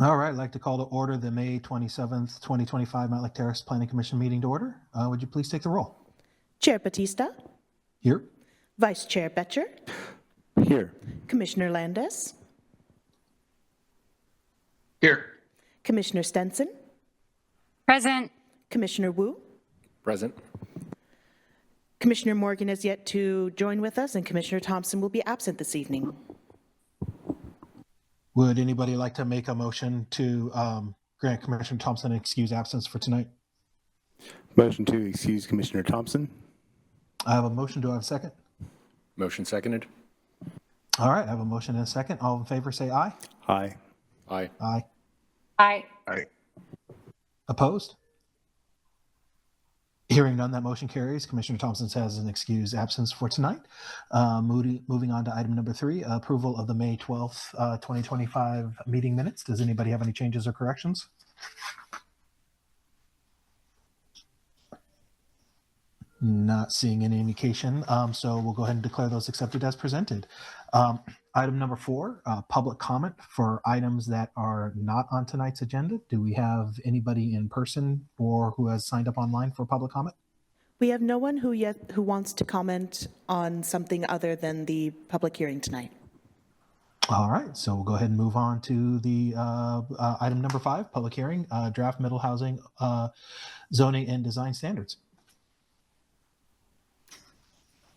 All right, I'd like to call to order the May 27th, 2025 Mountlake Terrace Planning Commission meeting to order. Would you please take the roll? Chair Batista, Here. Vice Chair Betcher, Here. Commissioner Landis, Here. Commissioner Stenson, Present. Commissioner Wu. Present. Commissioner Morgan is yet to join with us, and Commissioner Thompson will be absent this evening. Would anybody like to make a motion to grant Commissioner Thompson an excuse absence for tonight? Motion to excuse Commissioner Thompson. I have a motion. Do I have a second? Motion seconded. All right, I have a motion and a second. All in favor say aye. Aye. Aye. Aye. Aye. Aye. Opposed? Hearing none, that motion carries. Commissioner Thompson has an excused absence for tonight. Moving on to item number 3, approval of the May 12th, 2025 meeting minutes. Does anybody have any changes or corrections? Not seeing any indication, so we'll go ahead and declare those accepted as presented. Item number 4, public comment for items that are not on tonight's agenda. Do we have anybody in person or who has signed up online for public comment? We have no one who wants to comment on something other than the public hearing tonight. All right, so we'll go ahead and move on to the item number 5, public hearing, draft middle housing zoning and design standards.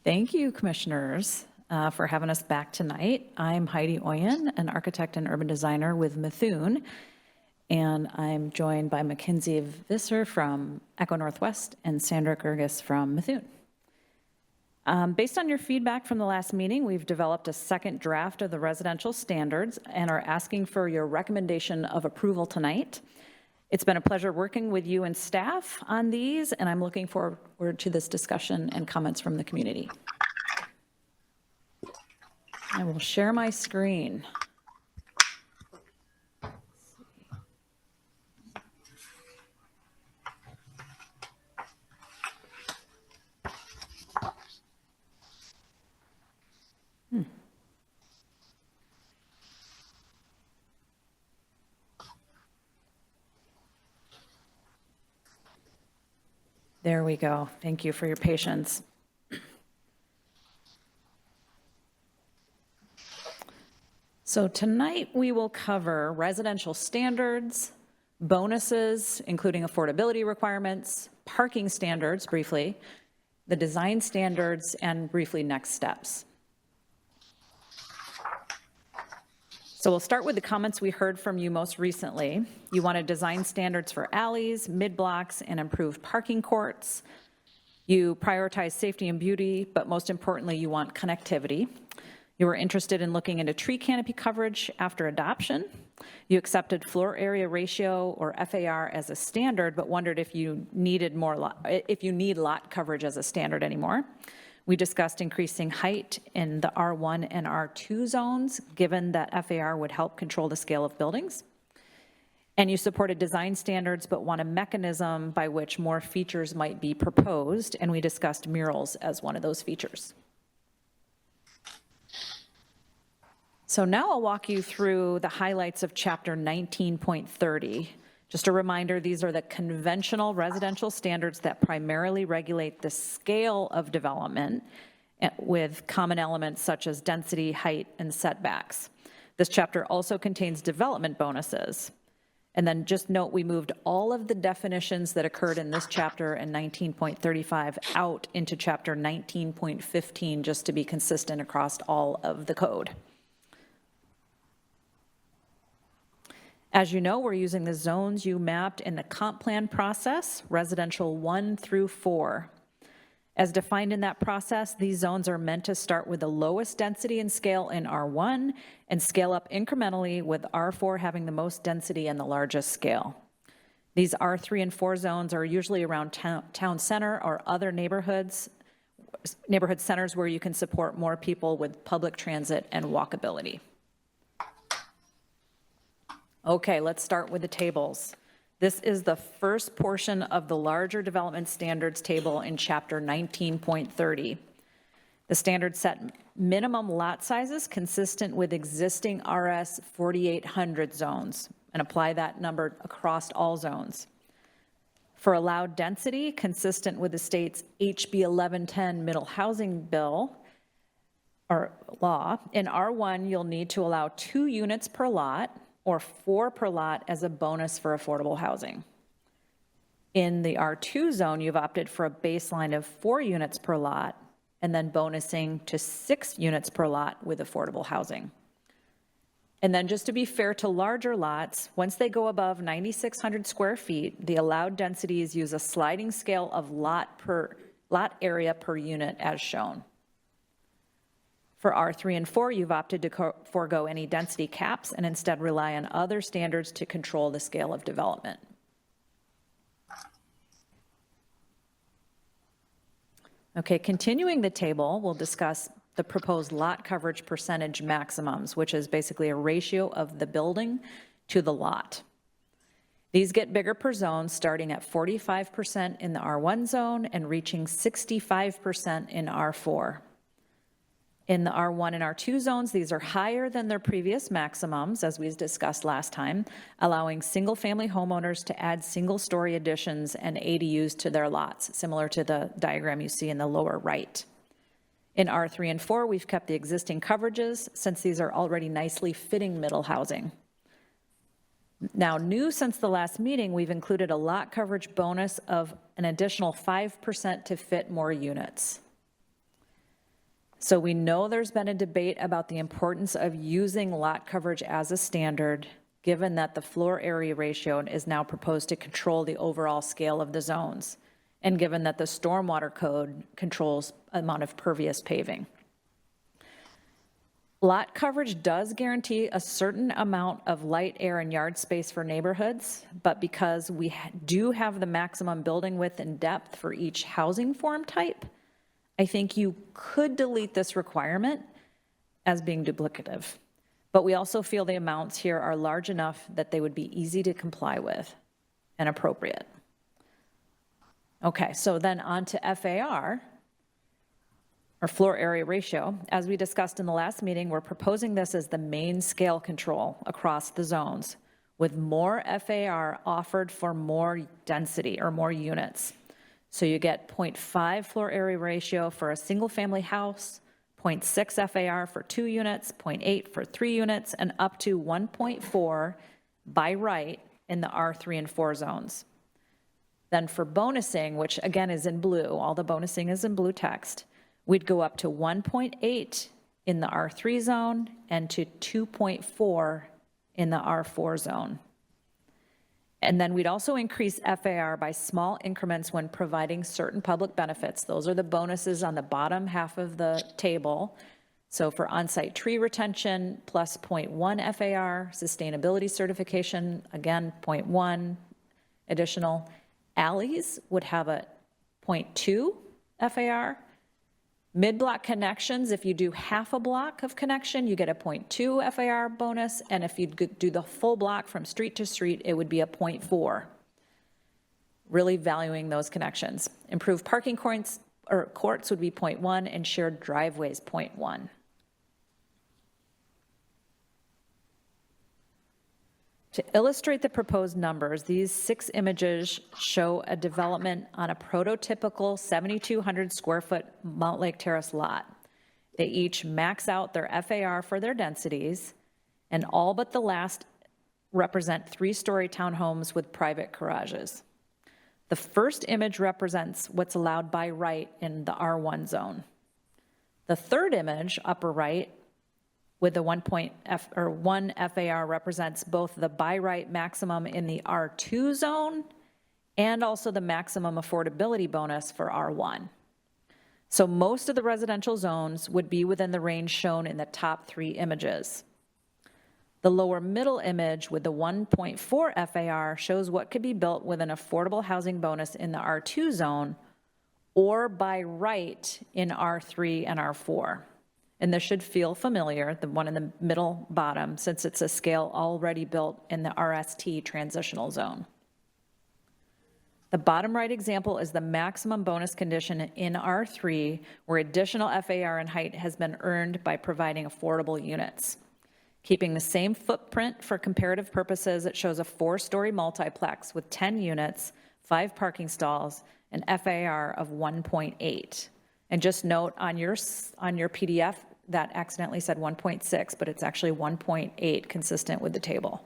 Thank you, commissioners, for having us back tonight. I'm Heidi Oyen, an architect and urban designer with Methuen, and I'm joined by Mackenzie Visser from Echo Northwest and Sandra Gerges from Methuen. Based on your feedback from the last meeting, we've developed a second draft of the residential standards and are asking for your recommendation of approval tonight. It's been a pleasure working with you and staff on these, and I'm looking forward to this discussion and comments from the community. I will share my screen. There we go. Thank you for your patience. So tonight we will cover residential standards, bonuses, including affordability requirements, parking standards briefly, the design standards, and briefly next steps. So we'll start with the comments we heard from you most recently. You wanted design standards for alleys, mid-blocks, and improved parking courts. You prioritize safety and beauty, but most importantly, you want connectivity. You were interested in looking into tree canopy coverage after adoption. You accepted floor area ratio or FAR as a standard, but wondered if you needed if you need lot coverage as a standard anymore. We discussed increasing height in the R1 and R2 zones, given that FAR would help control the scale of buildings. And you supported design standards, but want a mechanism by which more features might be proposed, and we discussed murals as one of those features. So now I'll walk you through the highlights of Chapter 19.30. Just a reminder, these are the conventional residential standards that primarily regulate the scale of development with common elements such as density, height, and setbacks. This chapter also contains development bonuses. And then just note, we moved all of the definitions that occurred in this chapter and 19.35 out into Chapter 19.15 just to be consistent across all of the code. As you know, we're using the zones you mapped in the comp plan process, residential 1 through 4. As defined in that process, these zones are meant to start with the lowest density and scale in R1 and scale up incrementally, with R4 having the most density and the largest scale. These R3 and 4 zones are usually around town center or other neighborhood centers where you can support more people with public transit and walkability. Okay, let's start with the tables. This is the first portion of the larger development standards table in Chapter 19.30. The standards set minimum lot sizes consistent with existing RS 4800 zones. and apply that number across all zones. For allowed density, consistent with the state's HB 1110 middle housing bill or law, in R1, you'll need to allow 2 units per lot or 4 per lot as a bonus for affordable housing. In the R2 zone, you've opted for a baseline of 4 units per lot and then bonusing to 6 units per lot with affordable housing. And then just to be fair to larger lots, once they go above 9,600 square feet, the allowed densities use a sliding scale of lot area per unit as shown. For R3 and 4, you've opted to forego any density caps and instead rely on other standards to control the scale of development. Okay, continuing the table, we'll discuss the proposed lot coverage percentage maximums, which is basically a ratio of the building to the lot. These get bigger per zone, starting at 45% in the R1 zone and reaching 65% in R4. In the R1 and R2 zones, these are higher than their previous maximums, as we discussed last time, allowing single-family homeowners to add single-story additions and ADUs to their lots, similar to the diagram you see in the lower right. In R3 and 4, we've kept the existing coverages since these are already nicely fitting middle housing. Now, new since the last meeting, we've included a lot coverage bonus of an additional 5% to fit more units. So we know there's been a debate about the importance of using lot coverage as a standard, given that the floor area ratio is now proposed to control the overall scale of the zones, and given that the stormwater code controls amount of pervious paving. Lot coverage does guarantee a certain amount of light, air, and yard space for neighborhoods, but because we do have the maximum building width and depth for each housing form type, I think you could delete this requirement as being duplicative. But we also feel the amounts here are large enough that they would be easy to comply with and appropriate. Okay, so then on to FAR, or floor area ratio. As we discussed in the last meeting, we're proposing this as the main scale control across the zones, with more FAR offered for more density or more units. So you get 0.5 floor area ratio for a single family house, 0.6 FAR for 2 units, 0.8 for 3 units, and up to 1.4 by right in the R3 and 4 zones. Then for bonusing, which again is in blue, all the bonusing is in blue text, we'd go up to 1.8 in the R3 zone and to 2.4 in the R4 zone. And then we'd also increase FAR by small increments when providing certain public benefits. Those are the bonuses on the bottom half of the table. So for on-site tree retention, plus 0.1 FAR, sustainability certification, again, 0.1 additional. Alleys would have a 0.2 FAR. Mid-block connections, if you do half a block of connection, you get a 0.2 FAR bonus, and if you do the full block from street to street, it would be a 0.4. Really valuing those connections. Improved parking courts would be 0.1, and shared driveways 0.1. To illustrate the proposed numbers, these 6 images show a development on a prototypical 7,200 square foot Mountlake Terrace lot. They each max out their FAR for their densities, and all but the last represent 3-story townhomes with private garages. The first image represents what's allowed by right in the R1 zone. The third image, upper right, with the 1 FAR represents both the by right maximum in the R2 zone and also the maximum affordability bonus for R1. So most of the residential zones would be within the range shown in the top 3 images. The lower middle image with the 1.4 FAR shows what could be built with an affordable housing bonus in the R2 zone or by right in R3 and R4. And this should feel familiar, the one in the middle bottom, since it's a scale already built in the RST transitional zone. The bottom right example is the maximum bonus condition in R3, where additional FAR and height has been earned by providing affordable units. Keeping the same footprint for comparative purposes, it shows a 4-story multiplex with 10 units, 5 parking stalls, an FAR of 1.8. And just note on your PDF, that accidentally said 1.6, but it's actually 1.8, consistent with the table.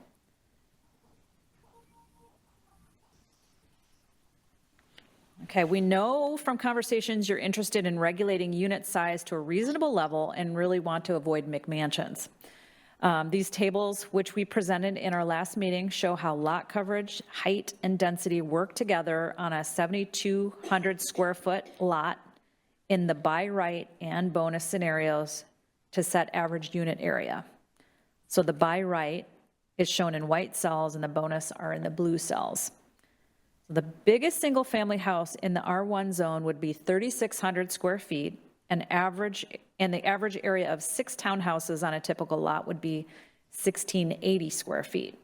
Okay, we know from conversations you're interested in regulating unit size to a reasonable level and really want to avoid McMansions. These tables, which we presented in our last meeting, show how lot coverage, height, and density work together on a 7,200 square foot lot in the by right and bonus scenarios to set average unit area. So the by right is shown in white cells and the bonus are in the blue cells. The biggest single family house in the R1 zone would be 3,600 square feet. The average area of 6 townhouses on a typical lot would be 1,680 square feet.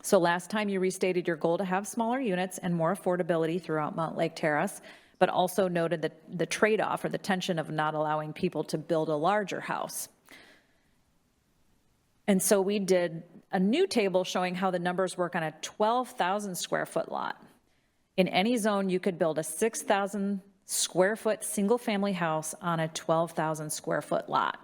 So last time you restated your goal to have smaller units and more affordability throughout Mountlake Terrace, but also noted the trade-off or the tension of not allowing people to build a larger house. And so we did a new table showing how the numbers work on a 12,000 square foot lot. In any zone, you could build a 6,000 square foot single family house on a 12,000 square foot lot.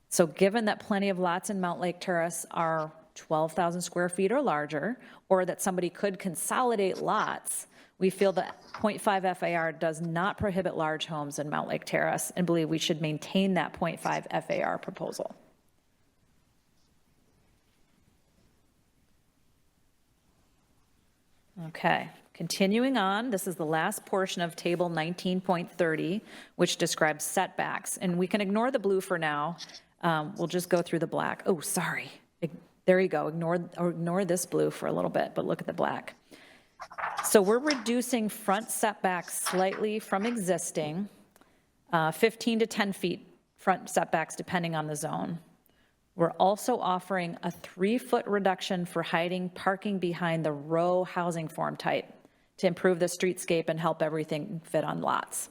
So given that plenty of lots in Mountlake Terrace are 12,000 square feet or larger, or that somebody could consolidate lots, we feel that 0.5 FAR does not prohibit large homes in Mountlake Terrace and believe we should maintain that 0.5 FAR proposal. Okay, continuing on, this is the last portion of table 19.30, which describes setbacks. And we can ignore the blue for now. We'll just go through the black. Oh, sorry. There you go. Ignore this blue for a little bit, but look at the black. So we're reducing front setbacks slightly from existing, 15 to 10 feet front setbacks depending on the zone. We're also offering a 3-foot reduction for hiding parking behind the row housing form type to improve the streetscape and help everything fit on lots.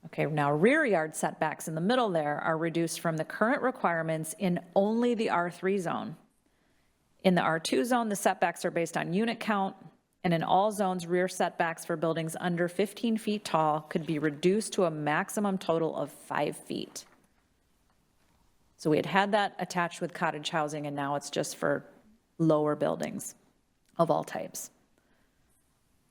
Okay, now rear yard setbacks in the middle there are reduced from the current requirements in only the R3 zone. In the R2 zone, the setbacks are based on unit count, and in all zones, rear setbacks for buildings under 15 feet tall could be reduced to a maximum total of 5 feet. So we had that attached with cottage housing, and now it's just for lower buildings of all types.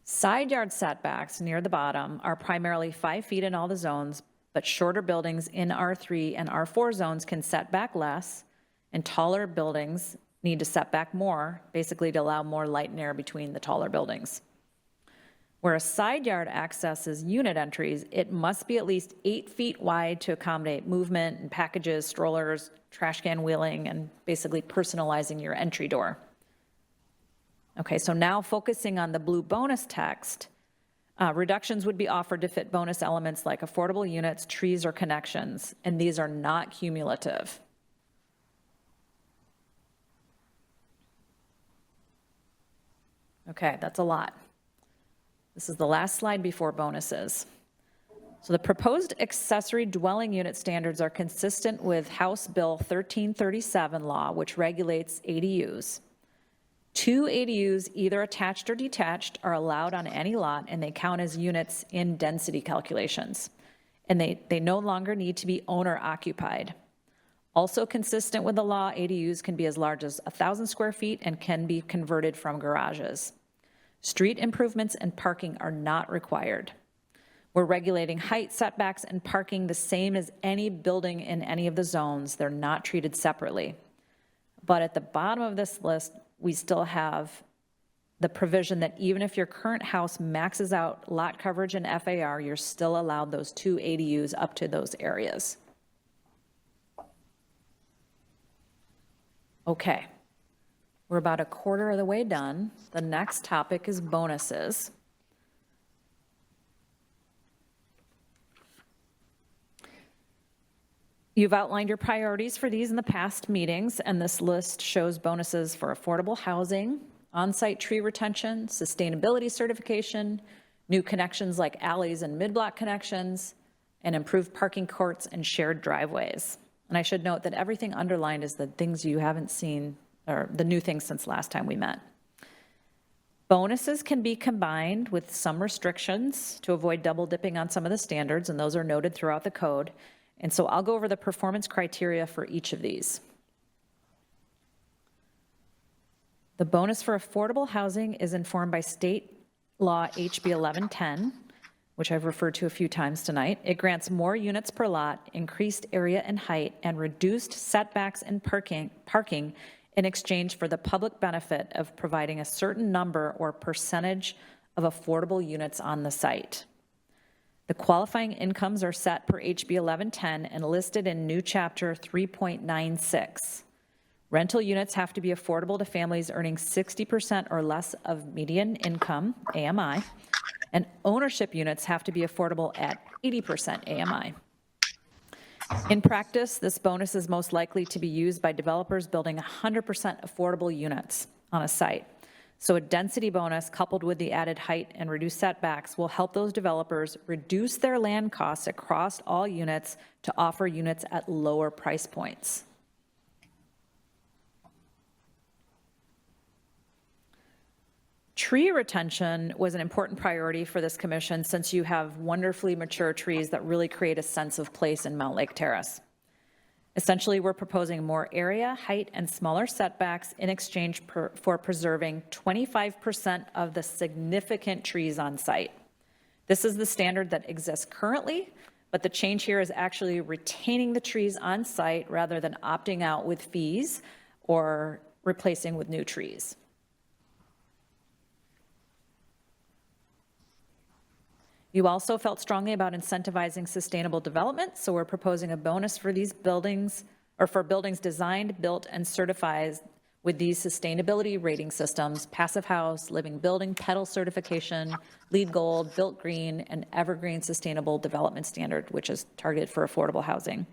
Side yard setbacks near the bottom are primarily 5 feet in all the zones, but shorter buildings in R3 and R4 zones can set back less, and taller buildings need to set back more, basically to allow more light and air between the taller buildings. Where a side yard accesses unit entries, it must be at least 8 feet wide to accommodate movement and packages, strollers, trash can wheeling, and basically personalizing your entry door. Okay, so now focusing on the blue bonus text, reductions would be offered to fit bonus elements like affordable units, trees, or connections, and these are not cumulative. Okay, that's a lot. This is the last slide before bonuses. So the proposed accessory dwelling unit standards are consistent with House Bill 1337 law, which regulates ADUs. 2 ADUs, either attached or detached, are allowed on any lot, and they count as units in density calculations. And they no longer need to be owner occupied. Also consistent with the law, ADUs can be as large as 1,000 square feet and can be converted from garages. Street improvements and parking are not required. We're regulating height, setbacks, and parking the same as any building in any of the zones. They're not treated separately. But at the bottom of this list, we still have the provision that even if your current house maxes out lot coverage and FAR, you're still allowed those 2 ADUs up to those areas. Okay. We're about a quarter of the way done. The next topic is bonuses. You've outlined your priorities for these in the past meetings, and this list shows bonuses for affordable housing, on-site tree retention, sustainability certification, new connections like alleys and mid-block connections, and improved parking courts and shared driveways. And I should note that everything underlined is the things you haven't seen, or the new things since last time we met. Bonuses can be combined with some restrictions to avoid double dipping on some of the standards, and those are noted throughout the code. And so I'll go over the performance criteria for each of these. The bonus for affordable housing is informed by state law HB 1110, which I've referred to a few times tonight. It grants more units per lot, increased area and height, and reduced setbacks and parking in exchange for the public benefit of providing a certain number or percentage of affordable units on the site. The qualifying incomes are set per HB 1110 and listed in new chapter 3.96. Rental units have to be affordable to families earning 60% or less of median income, AMI, and ownership units have to be affordable at 80% AMI. In practice, this bonus is most likely to be used by developers building 100% affordable units on a site. So a density bonus coupled with the added height and reduced setbacks will help those developers reduce their land costs across all units to offer units at lower price points. Tree retention was an important priority for this commission since you have wonderfully mature trees that really create a sense of place in Mountlake Terrace. Essentially, we're proposing more area, height, and smaller setbacks in exchange for preserving 25% of the significant trees on site. This is the standard that exists currently, but the change here is actually retaining the trees on site rather than opting out with fees or replacing with new trees. You also felt strongly about incentivizing sustainable development, so we're proposing a bonus for these buildings, or for buildings designed, built, and certified with these sustainability rating systems: Passive House, Living Building, Petal Certification, LEED Gold, Built Green, and Evergreen Sustainable Development Standard, which is targeted for affordable housing.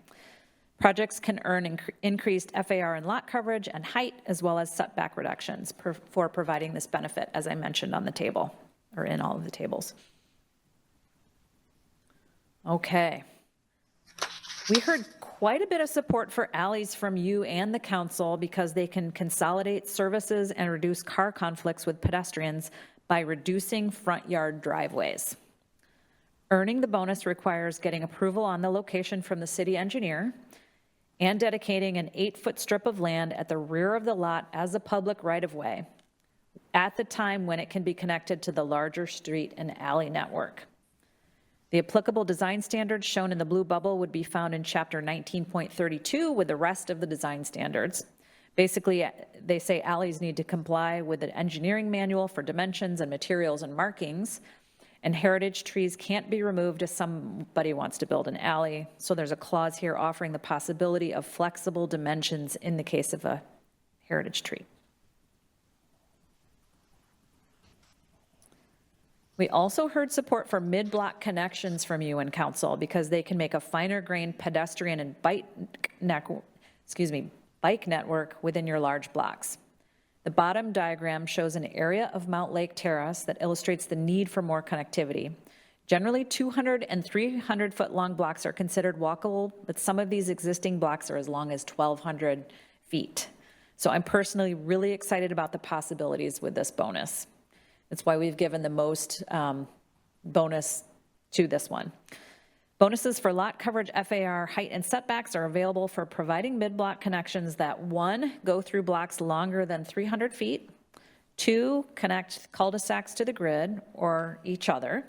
Projects can earn increased FAR and lot coverage and height, as well as setback reductions for providing this benefit, as I mentioned on the table, or in all of the tables. Okay. We heard quite a bit of support for alleys from you and the council because they can consolidate services and reduce car conflicts with pedestrians by reducing front yard driveways. Earning the bonus requires getting approval on the location from the city engineer and dedicating an 8-foot strip of land at the rear of the lot as a public right-of-way at the time when it can be connected to the larger street and alley network. The applicable design standards shown in the blue bubble would be found in chapter 19.32 with the rest of the design standards. Basically, they say alleys need to comply with the engineering manual for dimensions and materials and markings, and heritage trees can't be removed if somebody wants to build an alley. So there's a clause here offering the possibility of flexible dimensions in the case of a heritage tree. We also heard support for mid-block connections from you and council because they can make a finer grained pedestrian and bike network within your large blocks. The bottom diagram shows an area of Mountlake Terrace that illustrates the need for more connectivity. Generally, 200 and 300 foot long blocks are considered walkable, but some of these existing blocks are as long as 1,200 feet. So I'm personally really excited about the possibilities with this bonus. That's why we've given the most bonus to this one. Bonuses for lot coverage, FAR, height, and setbacks are available for providing mid-block connections that 1, go through blocks longer than 300 feet, 2, connect cul-de-sacs to the grid or each other,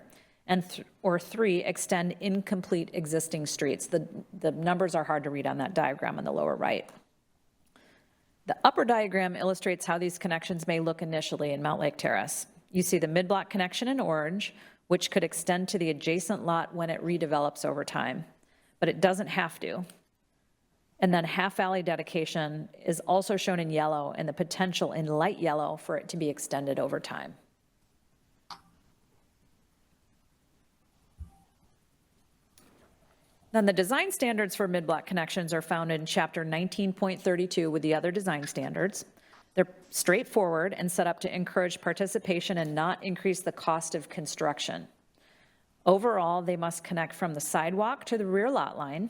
and or 3, extend incomplete existing streets. The numbers are hard to read on that diagram on the lower right. The upper diagram illustrates how these connections may look initially in Mountlake Terrace. You see the mid-block connection in orange, which could extend to the adjacent lot when it redevelops over time, but it doesn't have to. And then half alley dedication is also shown in yellow and the potential in light yellow for it to be extended over time. Then the design standards for mid-block connections are found in chapter 19.32 with the other design standards. They're straightforward and set up to encourage participation and not increase the cost of construction. Overall, they must connect from the sidewalk to the rear lot line,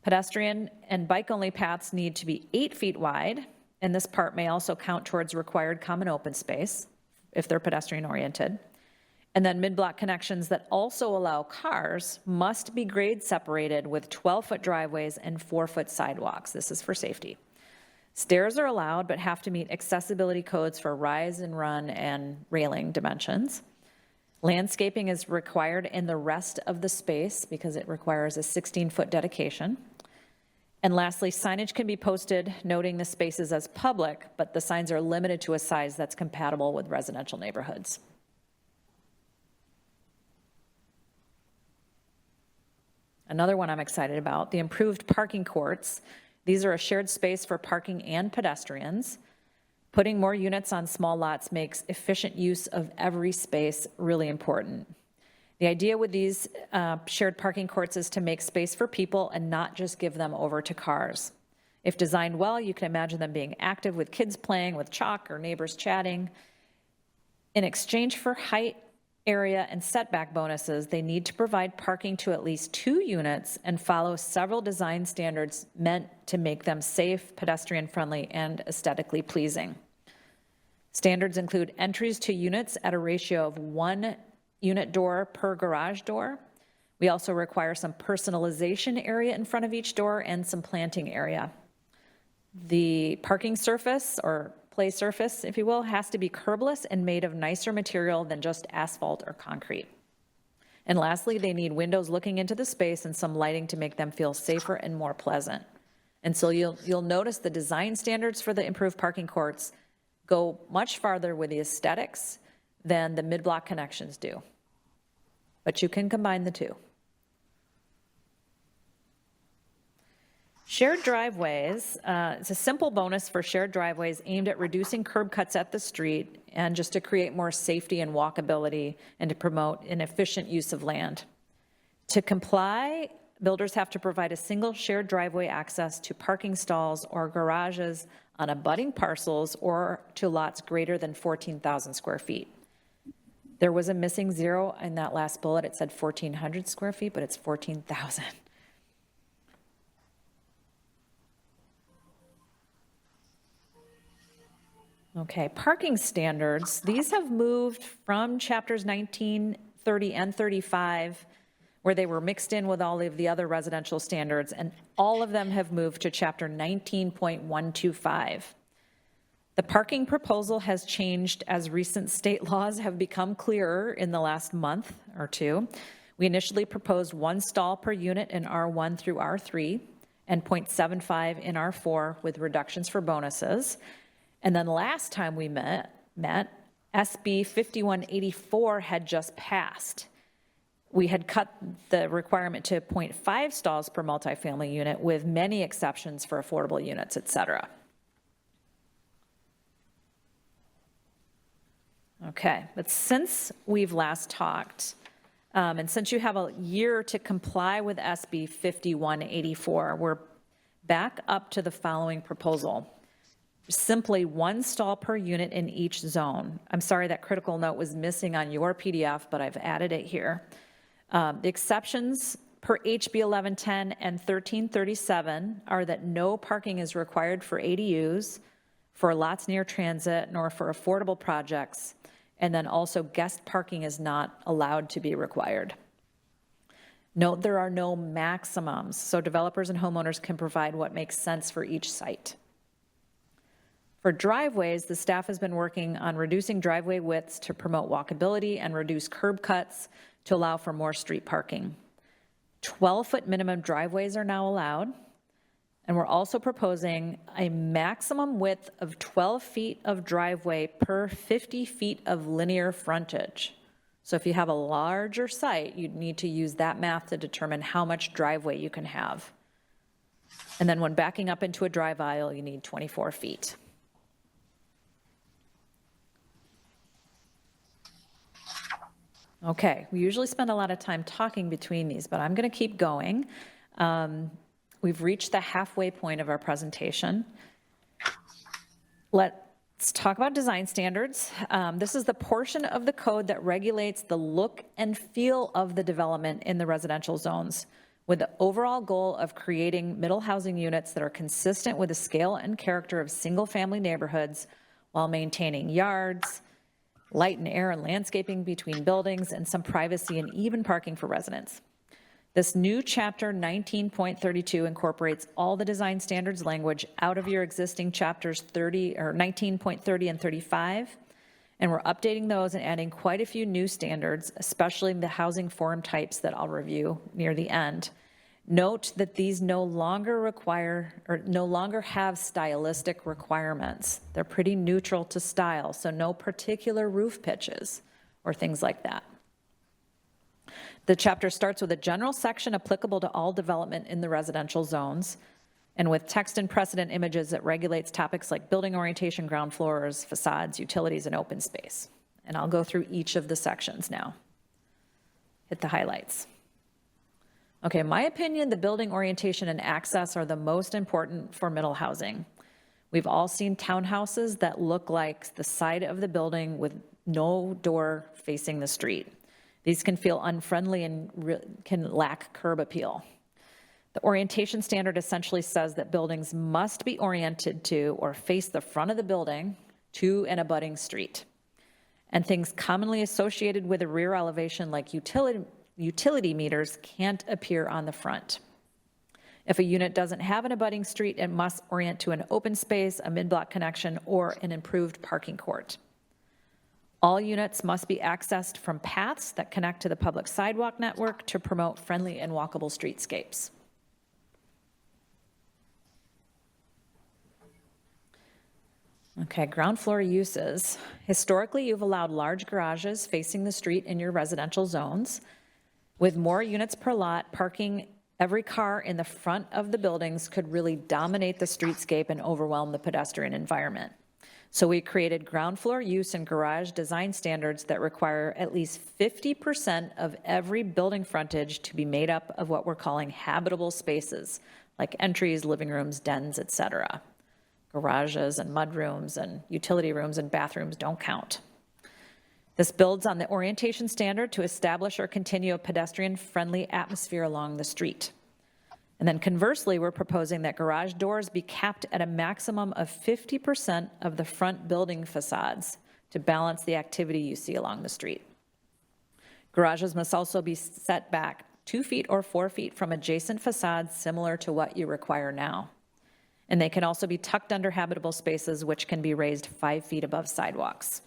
Pedestrian and bike-only paths need to be 8 feet wide, and this part may also count towards required common open space if they're pedestrian-oriented. And then mid-block connections that also allow cars must be grade separated with 12-foot driveways and 4-foot sidewalks. This is for safety. Stairs are allowed but have to meet accessibility codes for rise and run and railing dimensions. Landscaping is required in the rest of the space because it requires a 16-foot dedication. And lastly, signage can be posted noting the spaces as public, but the signs are limited to a size that's compatible with residential neighborhoods. Another one I'm excited about, the improved parking courts. These are a shared space for parking and pedestrians. Putting more units on small lots makes efficient use of every space really important. The idea with these shared parking courts is to make space for people and not just give them over to cars. If designed well, you can imagine them being active with kids playing with chalk or neighbors chatting. In exchange for height, area, and setback bonuses, they need to provide parking to at least 2 units and follow several design standards meant to make them safe, pedestrian-friendly, and aesthetically pleasing. Standards include entries to units at a ratio of 1 unit door per garage door. We also require some personalization area in front of each door and some planting area. The parking surface, or play surface, if you will, has to be curbless and made of nicer material than just asphalt or concrete. And lastly, they need windows looking into the space and some lighting to make them feel safer and more pleasant. And so you'll notice the design standards for the improved parking courts go much farther with the aesthetics than the mid-block connections do. But you can combine the two. Shared driveways, it's a simple bonus for shared driveways aimed at reducing curb cuts at the street and just to create more safety and walkability and to promote an efficient use of land. To comply, builders have to provide a single shared driveway access to parking stalls or garages on abutting parcels or to lots greater than 14,000 square feet. There was a missing 0 in that last bullet. It said 1,400 square feet, but it's 14,000. Okay, parking standards. These have moved from chapters 19, 30, and 35, where they were mixed in with all of the other residential standards, and all of them have moved to chapter 19.125. The parking proposal has changed as recent state laws have become clearer in the last month or two. We initially proposed 1 stall per unit in R1 through R3 and 0.75 in R4 with reductions for bonuses. And then last time we met, SB 5184 had just passed. We had cut the requirement to 0.5 stalls per multifamily unit with many exceptions for affordable units, et cetera. Okay, but since we've last talked, and since you have a year to comply with SB 5184, we're back up to the following proposal. Simply 1 stall per unit in each zone. I'm sorry that critical note was missing on your PDF, but I've added it here. The exceptions per HB 1110 and 1337 are that no parking is required for ADUs, for lots near transit, nor for affordable projects, and then also guest parking is not allowed to be required. Note there are no maximums, so developers and homeowners can provide what makes sense for each site. For driveways, the staff has been working on reducing driveway widths to promote walkability and reduce curb cuts to allow for more street parking. 12-foot minimum driveways are now allowed, and we're also proposing a maximum width of 12 feet of driveway per 50 feet of linear frontage. So if you have a larger site, you'd need to use that math to determine how much driveway you can have. And then when backing up into a drive aisle, you need 24 feet. Okay, we usually spend a lot of time talking between these, but I'm going to keep going. We've reached the halfway point of our presentation. Let's talk about design standards. This is the portion of the code that regulates the look and feel of the development in the residential zones. with the overall goal of creating middle housing units that are consistent with the scale and character of single-family neighborhoods while maintaining yards, light and air and landscaping between buildings, and some privacy and even parking for residents. This new chapter 19.32 incorporates all the design standards language out of your existing chapters 19.30 and 35, and we're updating those and adding quite a few new standards, especially the housing form types that I'll review near the end. Note that these no longer have stylistic requirements. They're pretty neutral to style, so no particular roof pitches or things like that. The chapter starts with a general section applicable to all development in the residential zones, and with text and precedent images that regulates topics like building orientation, ground floors, facades, utilities, and open space. And I'll go through each of the sections now. Hit the highlights. Okay, in my opinion, the building orientation and access are the most important for middle housing. We've all seen townhouses that look like the side of the building with no door facing the street. These can feel unfriendly and can lack curb appeal. The orientation standard essentially says that buildings must be oriented to or face the front of the building to an abutting street. And things commonly associated with a rear elevation like utility meters can't appear on the front. If a unit doesn't have an abutting street, it must orient to an open space, a mid-block connection, or an improved parking court. All units must be accessed from paths that connect to the public sidewalk network to promote friendly and walkable streetscapes. Okay, ground floor uses. Historically, you've allowed large garages facing the street in your residential zones. With more units per lot, parking every car in the front of the buildings could really dominate the streetscape and overwhelm the pedestrian environment. So we created ground floor use and garage design standards that require at least 50% of every building frontage to be made up of what we're calling habitable spaces, like entries, living rooms, dens, etc. Garages and mudrooms and utility rooms and bathrooms don't count. This builds on the orientation standard to establish or continue a pedestrian-friendly atmosphere along the street. And then conversely, we're proposing that garage doors be capped at a maximum of 50% of the front building facades to balance the activity you see along the street. Garages must also be set back 2 feet or 4 feet from adjacent facades, similar to what you require now. And they can also be tucked under habitable spaces, which can be raised 5 feet above sidewalks.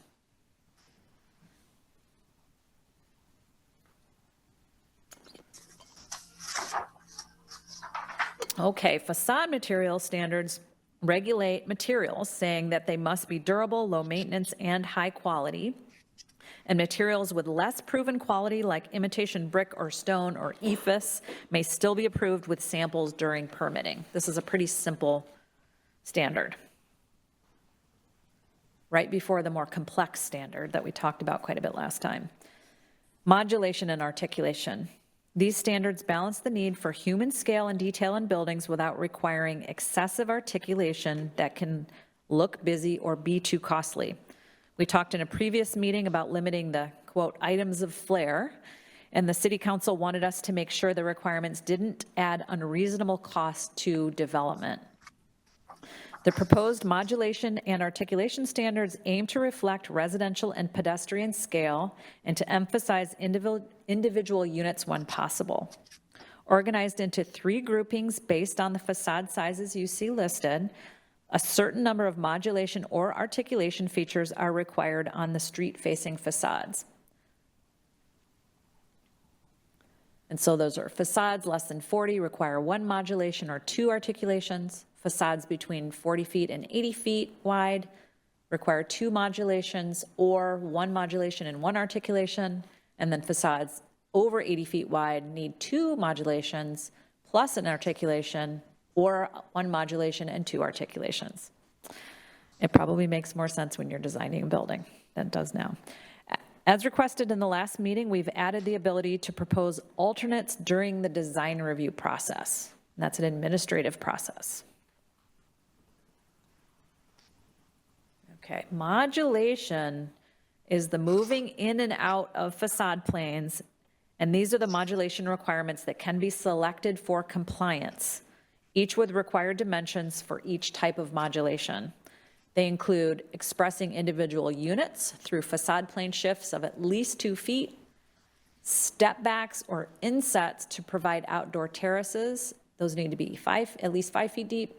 Okay, facade material standards regulate materials, saying that they must be durable, low maintenance, and high quality. And materials with less proven quality, like imitation brick or stone or EIFS, may still be approved with samples during permitting. This is a pretty simple standard. Right before the more complex standard that we talked about quite a bit last time. Modulation and articulation. These standards balance the need for human scale and detail in buildings without requiring excessive articulation that can look busy or be too costly. We talked in a previous meeting about limiting the, quote, items of flair, and the City Council wanted us to make sure the requirements didn't add unreasonable cost to development. The proposed modulation and articulation standards aim to reflect residential and pedestrian scale and to emphasize individual units when possible. Organized into 3 groupings based on the facade sizes you see listed, a certain number of modulation or articulation features are required on the street-facing facades. And so those are facades less than 40 require 1 modulation or 2 articulations. Facades between 40 feet and 80 feet wide require 2 modulations or 1 modulation and 1 articulation. And then facades over 80 feet wide need 2 modulations plus an articulation or 1 modulation and 2 articulations. It probably makes more sense when you're designing a building than it does now. As requested in the last meeting, we've added the ability to propose alternates during the design review process. And that's an administrative process. Okay, modulation is the moving in and out of facade planes And these are the modulation requirements that can be selected for compliance, each with required dimensions for each type of modulation. They include expressing individual units through facade plane shifts of at least 2 feet, step backs or insets to provide outdoor terraces. Those need to be at least 5 feet deep,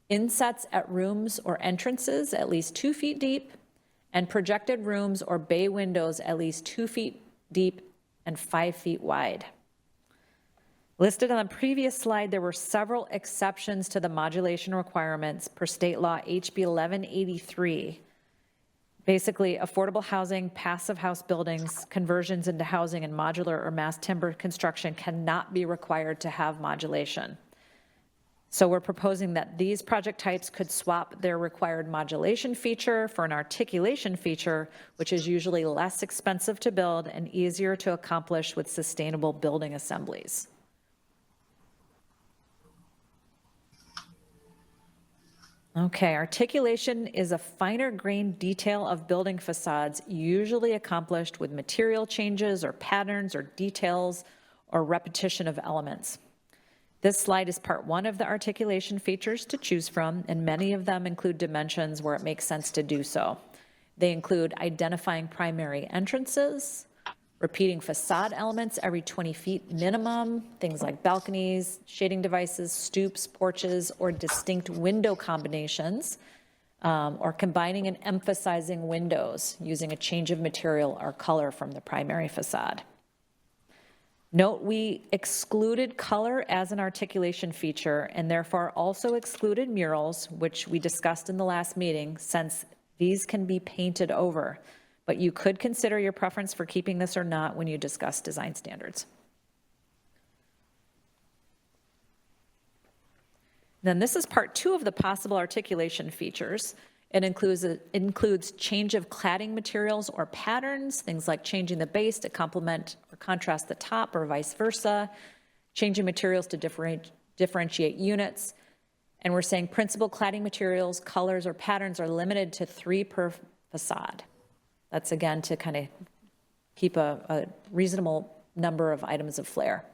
insets at rooms or entrances at least 2 feet deep, and projected rooms or bay windows at least 2 feet deep and 5 feet wide. Listed on the previous slide, there were several exceptions to the modulation requirements per state law HB 1183. Basically, affordable housing, passive house buildings, conversions into housing, and modular or mass timber construction cannot be required to have modulation. So we're proposing that these project types could swap their required modulation feature for an articulation feature, which is usually less expensive to build and easier to accomplish with sustainable building assemblies. Okay, articulation is a finer grained detail of building facades, usually accomplished with material changes or patterns or details or repetition of elements. This slide is part 1 of the articulation features to choose from, and many of them include dimensions where it makes sense to do so. They include identifying primary entrances, repeating facade elements every 20 feet minimum, things like balconies, shading devices, stoops, porches, or distinct window combinations, or combining and emphasizing windows using a change of material or color from the primary facade. Note we excluded color as an articulation feature and therefore also excluded murals, which we discussed in the last meeting, since these can be painted over. But you could consider your preference for keeping this or not when you discuss design standards. Then this is part 2 of the possible articulation features. It includes change of cladding materials or patterns, things like changing the base to complement or contrast the top or vice versa, changing materials to differentiate units. And we're saying principal cladding materials, colors, or patterns are limited to 3 per facade. That's again to kind of keep a reasonable number of items of flair.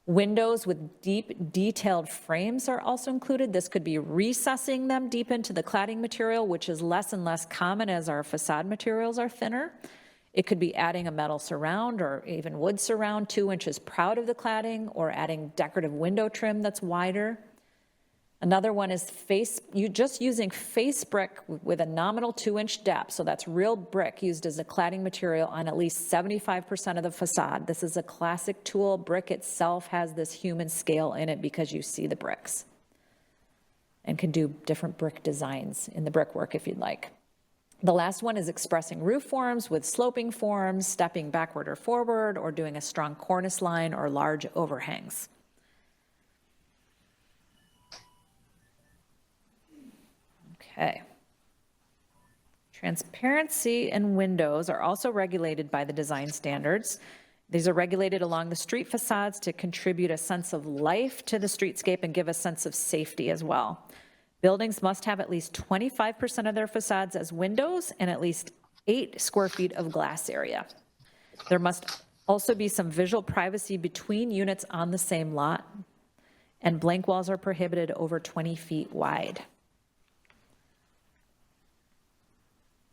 Windows with deep detailed frames are also included. This could be recessing them deep into the cladding material, which is less and less common as our facade materials are thinner. It could be adding a metal surround or even wood surround 2 inches proud of the cladding, or adding decorative window trim that's wider. Another one is just using face brick with a nominal 2-inch depth. So that's real brick used as a cladding material on at least 75% of the facade. This is a classic tool. Brick itself has this human scale in it because you see the bricks and can do different brick designs in the brickwork if you'd like. The last one is expressing roof forms with sloping forms, stepping backward or forward, or doing a strong cornice line or large overhangs. Okay. Transparency and windows are also regulated by the design standards. These are regulated along the street facades to contribute a sense of life to the streetscape and give a sense of safety as well. Buildings must have at least 25% of their facades as windows and at least 8 square feet of glass area. There must also be some visual privacy between units on the same lot, and blank walls are prohibited over 20 feet wide.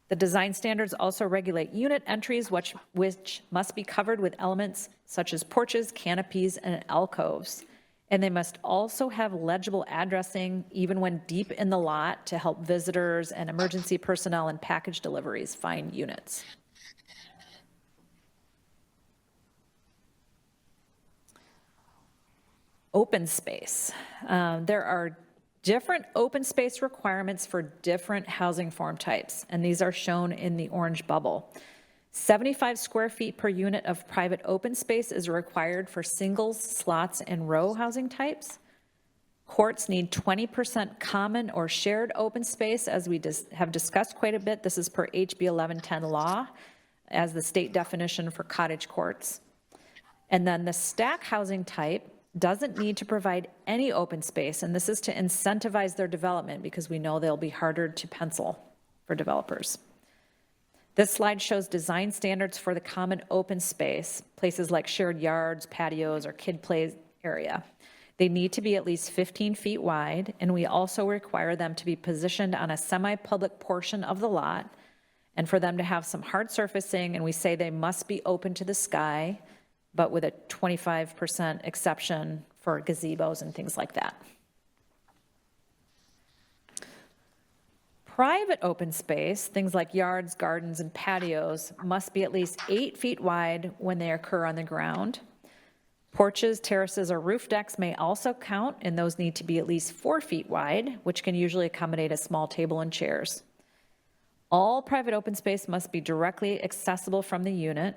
The design standards also regulate unit entries, which must be covered with elements such as porches, canopies, and alcoves. And they must also have legible addressing even when deep in the lot to help visitors and emergency personnel and package deliveries find units. Open space. There are different open space requirements for different housing form types, and these are shown in the orange bubble. 75 square feet per unit of private open space is required for singles, slots, and row housing types. Courts need 20% common or shared open space, as we have discussed quite a bit. This is per HB 1110 law as the state definition for cottage courts. And then the stack housing type doesn't need to provide any open space, and this is to incentivize their development because we know they'll be harder to pencil for developers. This slide shows design standards for the common open space, places like shared yards, patios, or kid play area. They need to be at least 15 feet wide, and we also require them to be positioned on a semi-public portion of the lot, and for them to have some hard surfacing, and we say they must be open to the sky, but with a 25% exception for gazebos and things like that. Private open space, things like yards, gardens, and patios, must be at least 8 feet wide when they occur on the ground. Porches, terraces, or roof decks may also count, and those need to be at least 4 feet wide, which can usually accommodate a small table and chairs. All private open space must be directly accessible from the unit.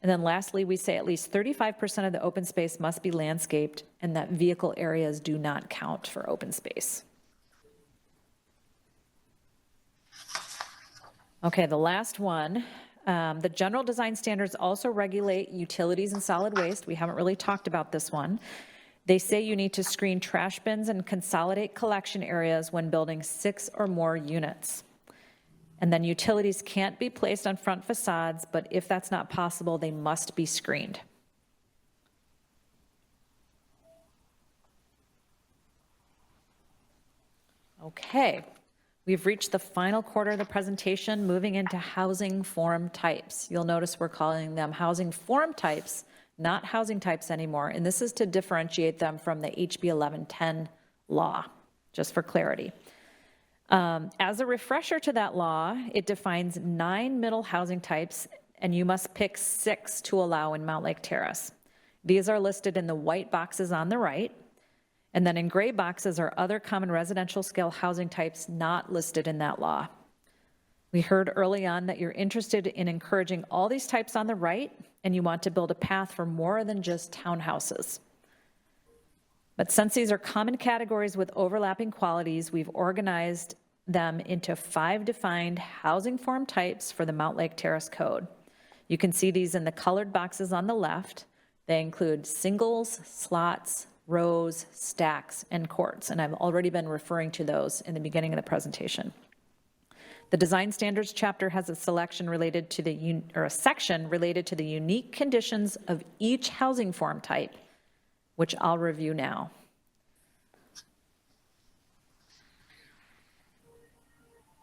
And then lastly, we say at least 35% of the open space must be landscaped, and that vehicle areas do not count for open space. Okay, the last one. The general design standards also regulate utilities and solid waste. We haven't really talked about this one. They say you need to screen trash bins and consolidate collection areas when building 6 or more units. And then utilities can't be placed on front facades, but if that's not possible, they must be screened. Okay. We've reached the final quarter of the presentation, moving into housing form types. You'll notice we're calling them housing form types, not housing types anymore, and this is to differentiate them from the HB 1110 law, just for clarity. As a refresher to that law, it defines 9 middle housing types, and you must pick 6 to allow in Mountlake Terrace. These are listed in the white boxes on the right. And then in gray boxes are other common residential scale housing types not listed in that law. We heard early on that you're interested in encouraging all these types on the right, and you want to build a path for more than just townhouses. But since these are common categories with overlapping qualities, we've organized them into 5 defined housing form types for the Mountlake Terrace Code. You can see these in the colored boxes on the left. They include singles, slots, rows, stacks, and courts, and I've already been referring to those in the beginning of the presentation. The design standards chapter has a section related to the unique conditions of each housing form type, which I'll review now.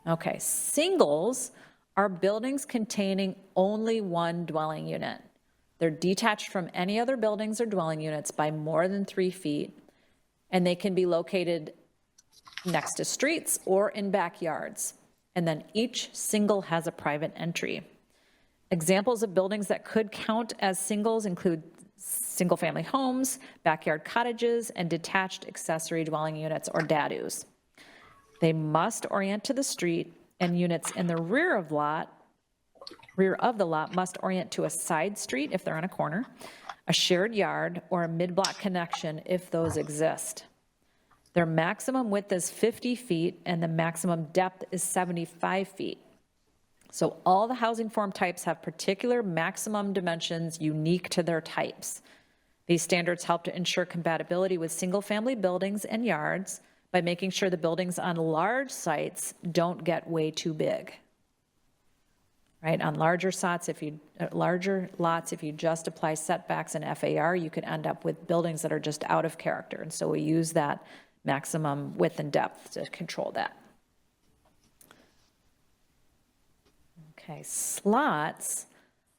Okay, singles are buildings containing only one dwelling unit. They're detached from any other buildings or dwelling units by more than 3 feet, and they can be located next to streets or in backyards. And then each single has a private entry. Examples of buildings that could count as singles include single-family homes, backyard cottages, and detached accessory dwelling units, or DADUs. They must orient to the street, and units in the rear of the lot must orient to a side street if they're on a corner, a shared yard, or a mid-block connection if those exist. Their maximum width is 50 feet and the maximum depth is 75 feet. So all the housing form types have particular maximum dimensions unique to their types. These standards help to ensure compatibility with single-family buildings and yards by making sure the buildings on large sites don't get way too big. Right, on larger lots, if you just apply setbacks and FAR, you could end up with buildings that are just out of character. And so we use that maximum width and depth to control that. Okay, slots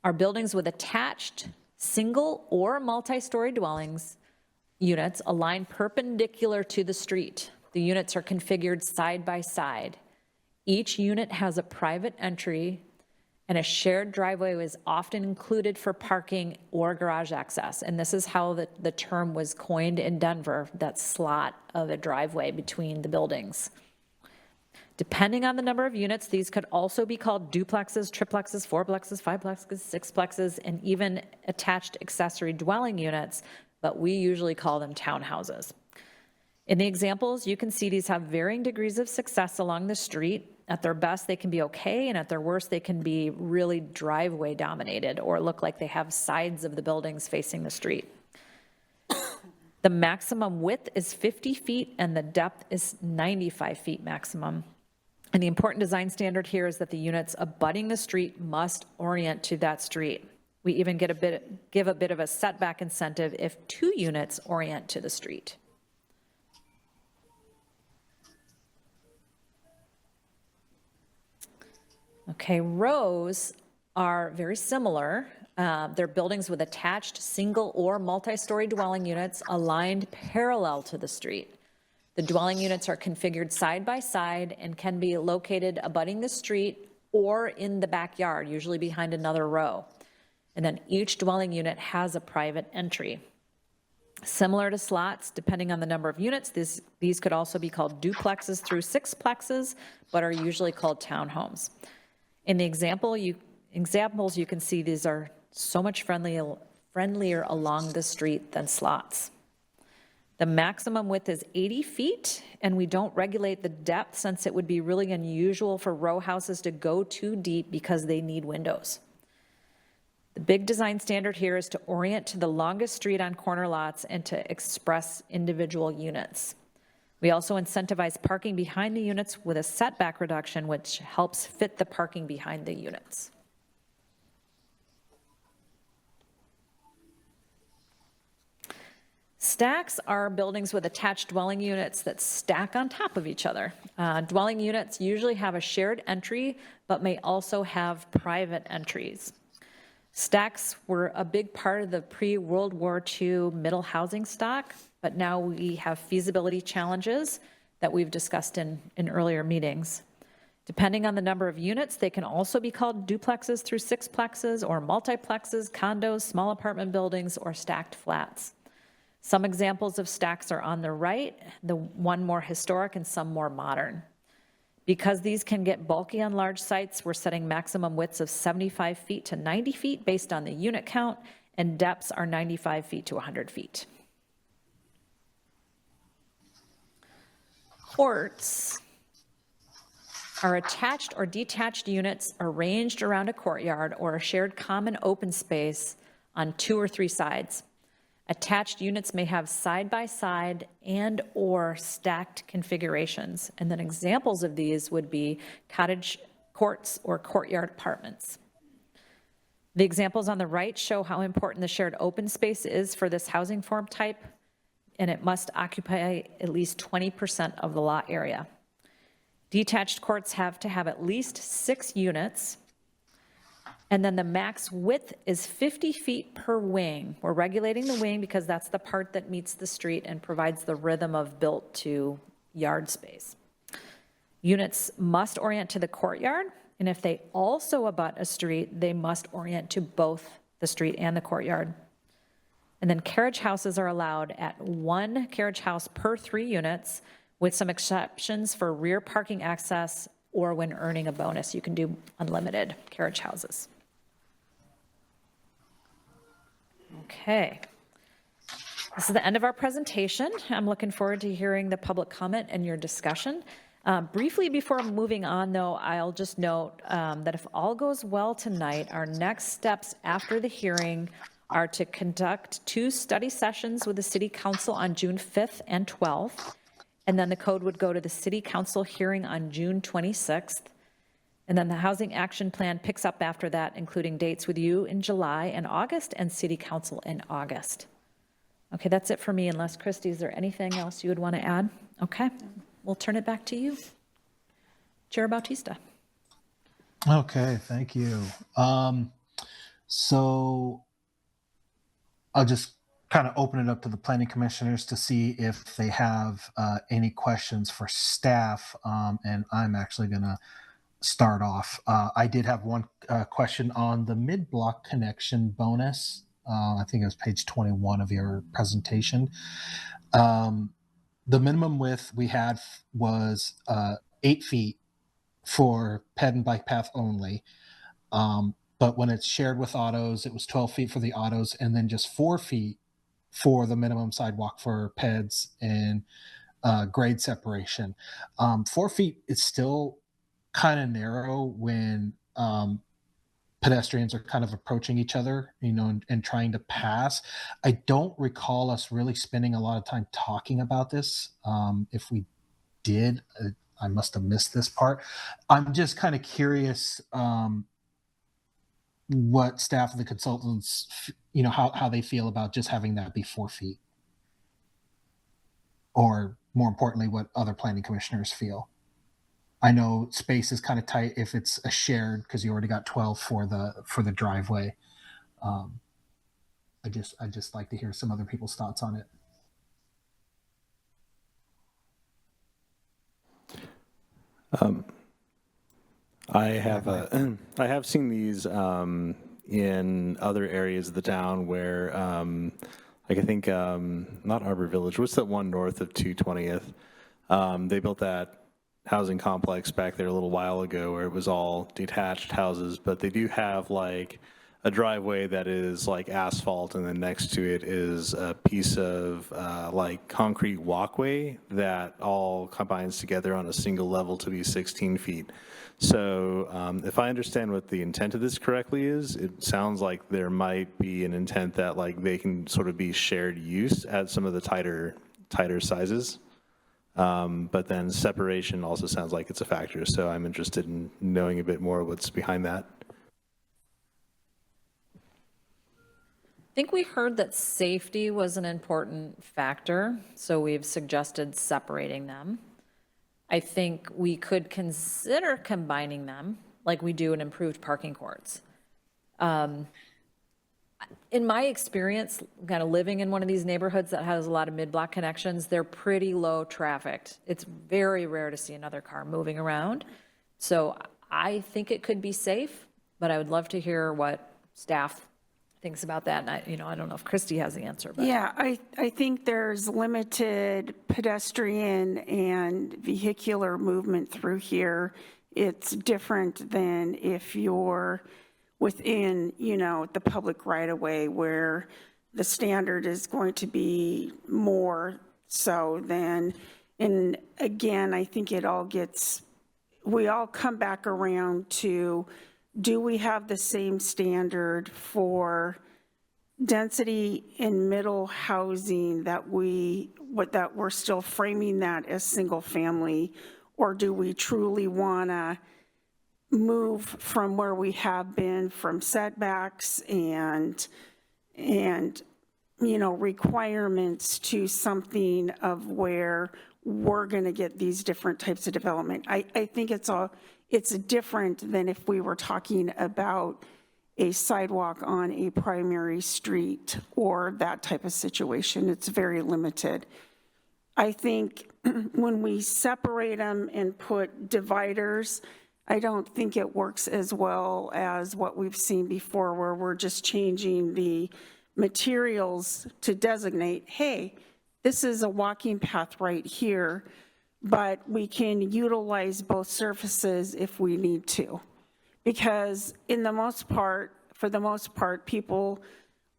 are buildings with attached single or multi-story dwellings units aligned perpendicular to the street. The units are configured side by side. Each unit has a private entry, and a shared driveway is often included for parking or garage access. And this is how the term was coined in Denver, that slot of a driveway between the buildings. Depending on the number of units, these could also be called duplexes, triplexes, fourplexes, fiveplexes, sixplexes, and even attached accessory dwelling units, but we usually call them townhouses. In the examples, you can see these have varying degrees of success along the street. At their best, they can be okay, and at their worst, they can be really driveway dominated or look like they have sides of the buildings facing the street. The maximum width is 50 feet and the depth is 95 feet maximum. And the important design standard here is that the units abutting the street must orient to that street. We even give a bit of a setback incentive if 2 units orient to the street. Okay, rows are very similar. They're buildings with attached single or multi-story dwelling units aligned parallel to the street. The dwelling units are configured side by side and can be located abutting the street or in the backyard, usually behind another row. And then each dwelling unit has a private entry. Similar to slots, depending on the number of units, these could also be called duplexes through sixplexes, but are usually called townhomes. In the examples, you can see these are so much friendlier along the street than slots. The maximum width is 80 feet, and we don't regulate the depth since it would be really unusual for row houses to go too deep because they need windows. The big design standard here is to orient to the longest street on corner lots and to express individual units. We also incentivize parking behind the units with a setback reduction, which helps fit the parking behind the units. Stacks are buildings with attached dwelling units that stack on top of each other. Dwelling units usually have a shared entry, but may also have private entries. Stacks were a big part of the pre-World War II middle housing stock, but now we have feasibility challenges that we've discussed in earlier meetings. Depending on the number of units, they can also be called duplexes through sixplexes or multiplexes, condos, small apartment buildings, or stacked flats. Some examples of stacks are on the right, the one more historic and some more modern. Because these can get bulky on large sites, we're setting maximum widths of 75 feet to 90 feet based on the unit count, and depths are 95 feet to 100 feet. Courts are attached or detached units arranged around a courtyard or a shared common open space on 2 or 3 sides. Attached units may have side-by-side and or stacked configurations. And then examples of these would be cottage courts or courtyard apartments. The examples on the right show how important the shared open space is for this housing form type, and it must occupy at least 20% of the lot area. Detached courts have to have at least 6 units. And then the max width is 50 feet per wing. We're regulating the wing because that's the part that meets the street and provides the rhythm of built to yard space. Units must orient to the courtyard, and if they also abut a street, they must orient to both the street and the courtyard. And then carriage houses are allowed at 1 carriage house per 3 units, with some exceptions for rear parking access or when earning a bonus. You can do unlimited carriage houses. Okay. This is the end of our presentation. I'm looking forward to hearing the public comment and your discussion. Briefly before moving on, though, I'll just note that if all goes well tonight, our next steps after the hearing are to conduct 2 study sessions with the City Council on June 5th and 12th, and then the code would go to the City Council hearing on June 26th. And then the Housing Action Plan picks up after that, including dates with you in July and August and City Council in August. Okay, that's it for me, unless, Christy, is there anything else you would want to add? Okay, we'll turn it back to you. Chair Bautista. Okay, thank you. So I'll just kind of open it up to the planning commissioners to see if they have any questions for staff. And I'm actually going to start off. I did have one question on the mid-block connection bonus. I think it was page 21 of your presentation. The minimum width we had was 8 feet for ped and bike path only. But when it's shared with autos, it was 12 feet for the autos and then just 4 feet for the minimum sidewalk for peds and grade separation. 4 feet is still kind of narrow when pedestrians are kind of approaching each other, you know, and trying to pass. I don't recall us really spending a lot of time talking about this. If we did, I must have missed this part. I'm just kind of curious what staff of the consultants, how they feel about just having that be 4 feet. Or more importantly, what other planning commissioners feel. I know space is kind of tight if it's a shared, because you already got 12 for the driveway. I just like to hear some other people's thoughts on it. I have seen these in other areas of the town where, like I think, not Arbor Village, what's that one north of 220th? They built that housing complex back there a little while ago where it was all detached houses, but they do have like a driveway that is like asphalt, and then next to it is a piece of like concrete walkway that all combines together on a single level to be 16 feet. So if I understand what the intent of this correctly is, it sounds like there might be an intent that like they can sort of be shared use at some of the tighter sizes. But then separation also sounds like it's a factor. So I'm interested in knowing a bit more what's behind that. I think we heard that safety was an important factor, so we've suggested separating them. I think we could consider combining them like we do in improved parking courts. In my experience, kind of living in one of these neighborhoods that has a lot of mid-block connections, they're pretty low trafficked. It's very rare to see another car moving around. So I think it could be safe, but I would love to hear what staff thinks about that. And I don't know if Christy has the answer. But. Yeah, I think there's limited pedestrian and vehicular movement through here. It's different than if you're within, the public right-of-way where the standard is going to be more so than, and again, I think we all come back around to, do we have the same standard for density in middle housing that we're still framing that as single family, or do we truly want to move from where we have been from setbacks and requirements to something of where we're going to get these different types of development. I think it's different than if we were talking about a sidewalk on a primary street or that type of situation. It's very limited. I think when we separate them and put dividers, I don't think it works as well as what we've seen before, where we're just changing the materials to designate, hey, this is a walking path right here, but we can utilize both surfaces if we need to. Because for the most part, people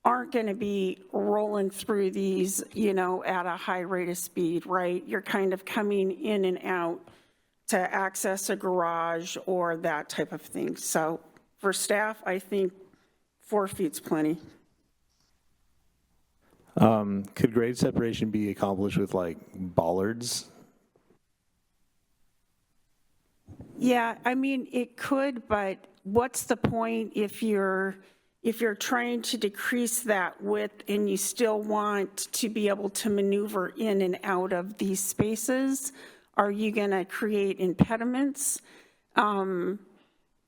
aren't going to be rolling through these, at a high rate of speed, right? You're kind of coming in and out to access a garage or that type of thing. So for staff, I think 4 feet's plenty. Could grade separation be accomplished with like bollards? Yeah, it could, but what's the point if you're trying to decrease that width and you still want to be able to maneuver in and out of these spaces? Are you going to create impediments?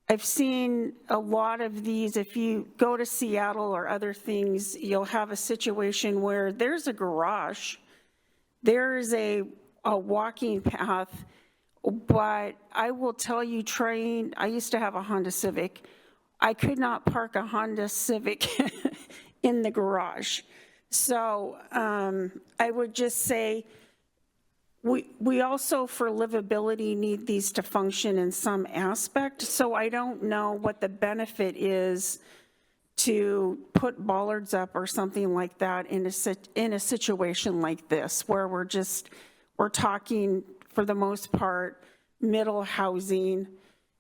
I've seen a lot of these. If you go to Seattle or other things, you'll have a situation where there's a garage, there's a walking path, but I will tell you, I used to have a Honda Civic. I could not park a Honda Civic in the garage. So I would just say, we also, for livability, need these to function in some aspect. So I don't know what the benefit is to put bollards up or something like that in a situation like this, where we're talking, for the most part, middle housing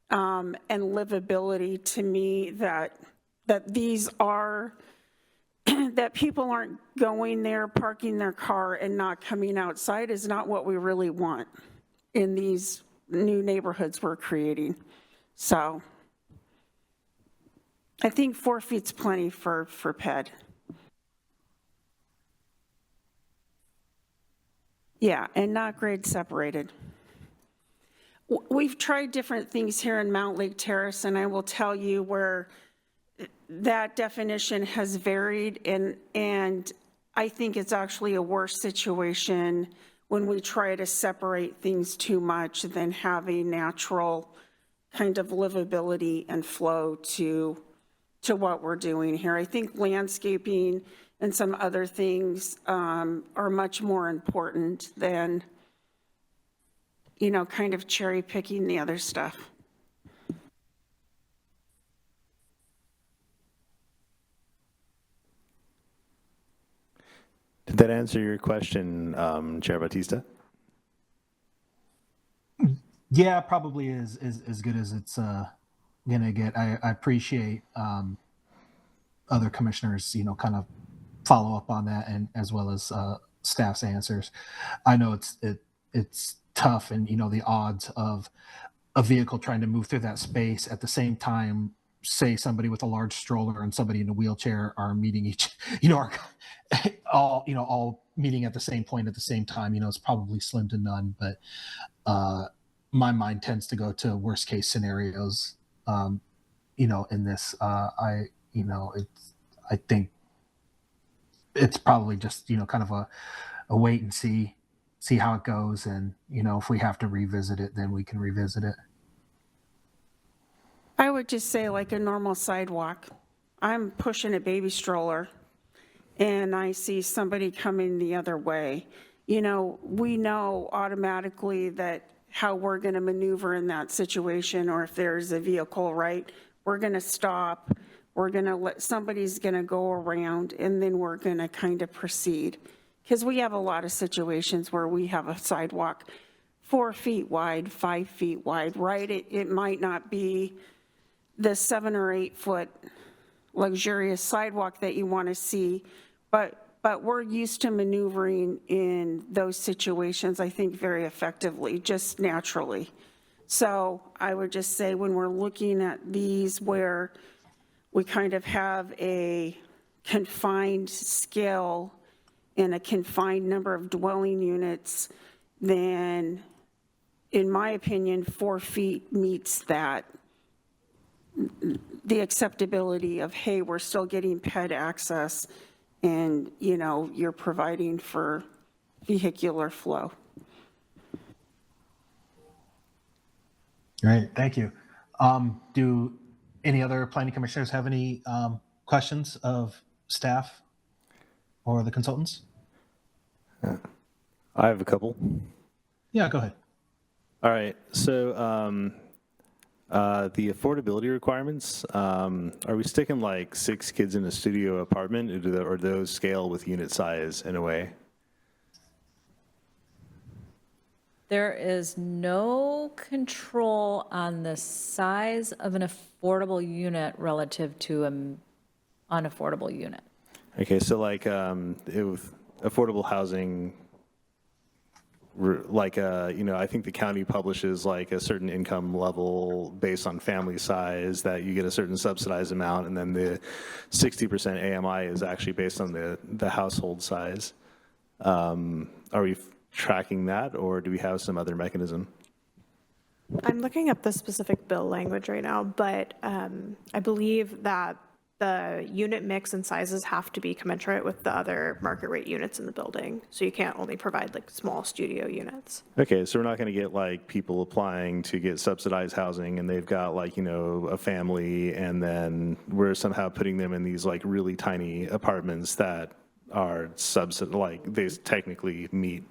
and livability. To me, that these are, that people aren't going there, parking their car and not coming outside is not what we really want in these new neighborhoods we're creating. So I think 4 feet's plenty for PED. Yeah, and not grade separated. We've tried different things here in Mountlake Terrace, and I will tell you where that definition has varied, and I think it's actually a worse situation when we try to separate things too much than have a natural kind of livability and flow to what we're doing here. I think landscaping and some other things are much more important than, you know, kind of cherry picking the other stuff. Did that answer your question, Chair Batista? Yeah, probably is as good as it's gonna get. I appreciate other commissioners, you know, kind of follow up on that, and as well as staff's answers. I know it's tough, and you know the odds of a vehicle trying to move through that space at the same time. Say somebody with a large stroller and somebody in a wheelchair are meeting each, you know, are all meeting at the same point at the same time. You know, it's probably slim to none, but my mind tends to go to worst case scenarios. You know, in this, I think it's probably just, you know, kind of a wait and see how it goes, and you know, if we have to revisit it, then we can revisit it. I would just say like a normal sidewalk. I'm pushing a baby stroller and I see somebody coming the other way. You know, we know automatically that how we're going to maneuver in that situation, or if there's a vehicle, right? We're going to stop, we're going to let, somebody's going to go around, and then we're going to kind of proceed. Because we have a lot of situations where we have a sidewalk 4 feet wide, 5 feet wide, right? It might not be the 7 or 8 foot luxurious sidewalk that you want to see, but we're used to maneuvering in those situations, I think, very effectively, just naturally. So I would just say when we're looking at these where we kind of have a confined scale and a confined number of dwelling units, then in my opinion, 4 feet meets that, the acceptability of, hey, we're still getting PED access and, you know, you're providing for vehicular flow. Great, thank you. Do any other planning commissioners have any questions of staff or the consultants? I have a couple. Yeah, go ahead. All right, so the affordability requirements, are we sticking like 6 kids in a studio apartment, or do those scale with unit size in a way? There is no control on the size of an affordable unit relative to an unaffordable unit. Okay, so like with affordable housing, like you know, I think the county publishes like a certain income level based on family size that you get a certain subsidized amount, and then the 60% AMI is actually based on the household size. Are we tracking that, or do we have some other mechanism? I'm looking up the specific bill language right now, but I believe that the unit mix and sizes have to be commensurate with the other market rate units in the building. So you can't only provide like small studio units. Okay, so we're not going to get like people applying to get subsidized housing and they've got like, you know, a family, and then we're somehow putting them in these like really tiny apartments that are like they technically meet.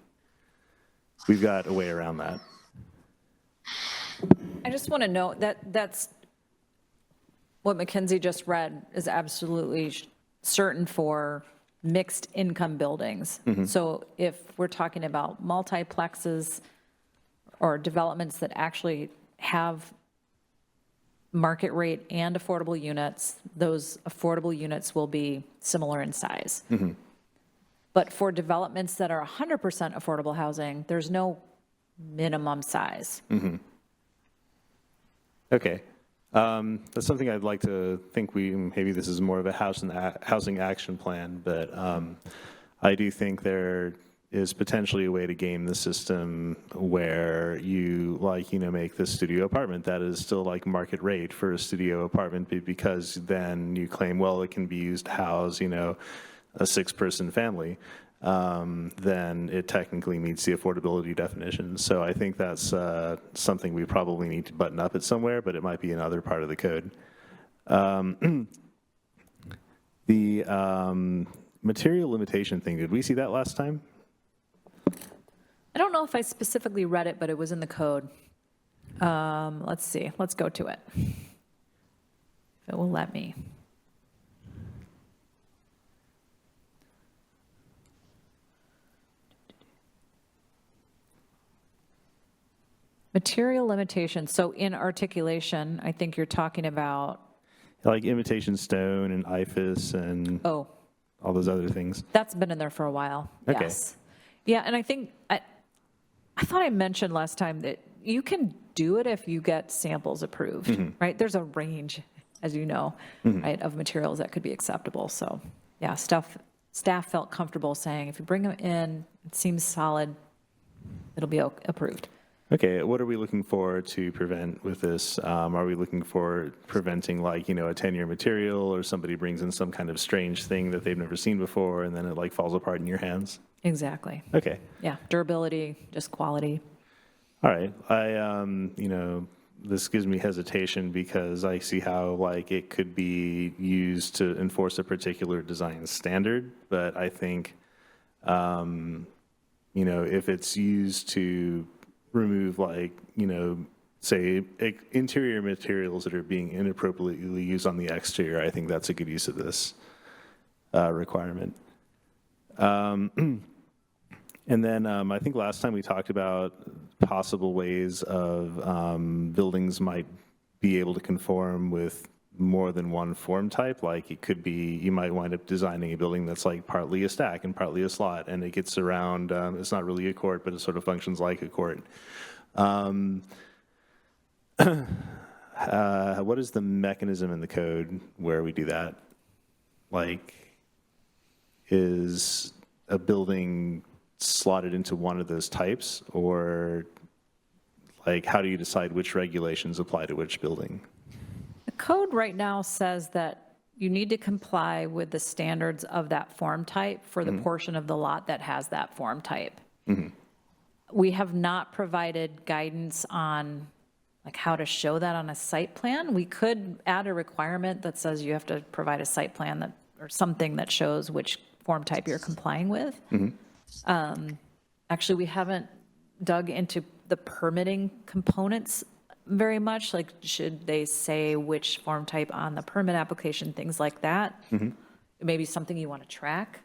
We've got a way around that. I just want to note that that's what Mackenzie just read is absolutely certain for mixed income buildings. So if we're talking about multiplexes or developments that actually have market rate and affordable units, those affordable units will be similar in size. But for developments that are 100% affordable housing, there's no minimum size. Okay. That's something I'd like to think maybe this is more of a housing action plan, but I do think there is potentially a way to game the system where you make the studio apartment that is still like market rate for a studio apartment, because then you claim, well, it can be used to house, a 6-person family. Then it technically meets the affordability definition. So I think that's something we probably need to button up at somewhere, but it might be another part of the code. The material limitation thing, did we see that last time? I don't know if I specifically read it, but it was in the code. Let's see, let's go to it. If it will let me. Material limitations. So in articulation, I think you're talking about. Like imitation stone and IFAS and Oh, all those other things. that's been in there for a while. Okay. Yes. Yeah, and I think, I thought I mentioned last time that you can do it if you get samples approved, right? There's a range, as you know, right, of materials that could be acceptable. So yeah, staff felt comfortable saying, if you bring them in, it seems solid, it'll be approved. Okay, what are we looking for to prevent with this? Are we looking for preventing a 10-year material, or somebody brings in some kind of strange thing that they've never seen before and then it falls apart in your hands? Exactly. Okay. Yeah, durability, just quality. All right. This gives me hesitation because I see how it could be used to enforce a particular design standard, but I think if it's used to remove say interior materials that are being inappropriately used on the exterior, I think that's a good use of this requirement. And then I think last time we talked about possible ways of buildings might be able to conform with more than one form type. Like it could be, you might wind up designing a building that's partly a stack and partly a slot, and it gets around, it's not really a court, but it sort of functions like a court. What is the mechanism in the code where we do that? Is a building slotted into one of those types, or how do you decide which regulations apply to which building? The code right now says that you need to comply with the standards of that form type for the portion of the lot that has that form type. We have not provided guidance on how to show that on a site plan. We could add a requirement that says you have to provide a site plan or something that shows which form type you're complying with. Actually, we haven't dug into the permitting components very much. Should they say which form type on the permit application, things like that? Maybe something you want to track.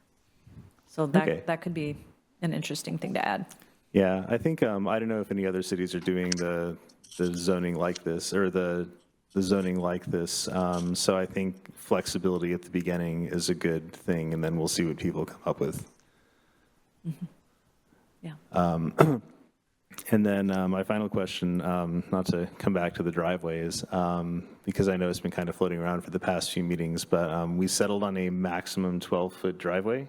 So that could be an interesting thing to add. Yeah, I think, I don't know if any other cities are doing the zoning like this, or the zoning like this. So I think flexibility at the beginning is a good thing, and then we'll see what people come up with. Yeah. And then my final question, not to come back to the driveways, because I know it's been kind of floating around for the past few meetings, but we settled on a maximum 12-foot driveway.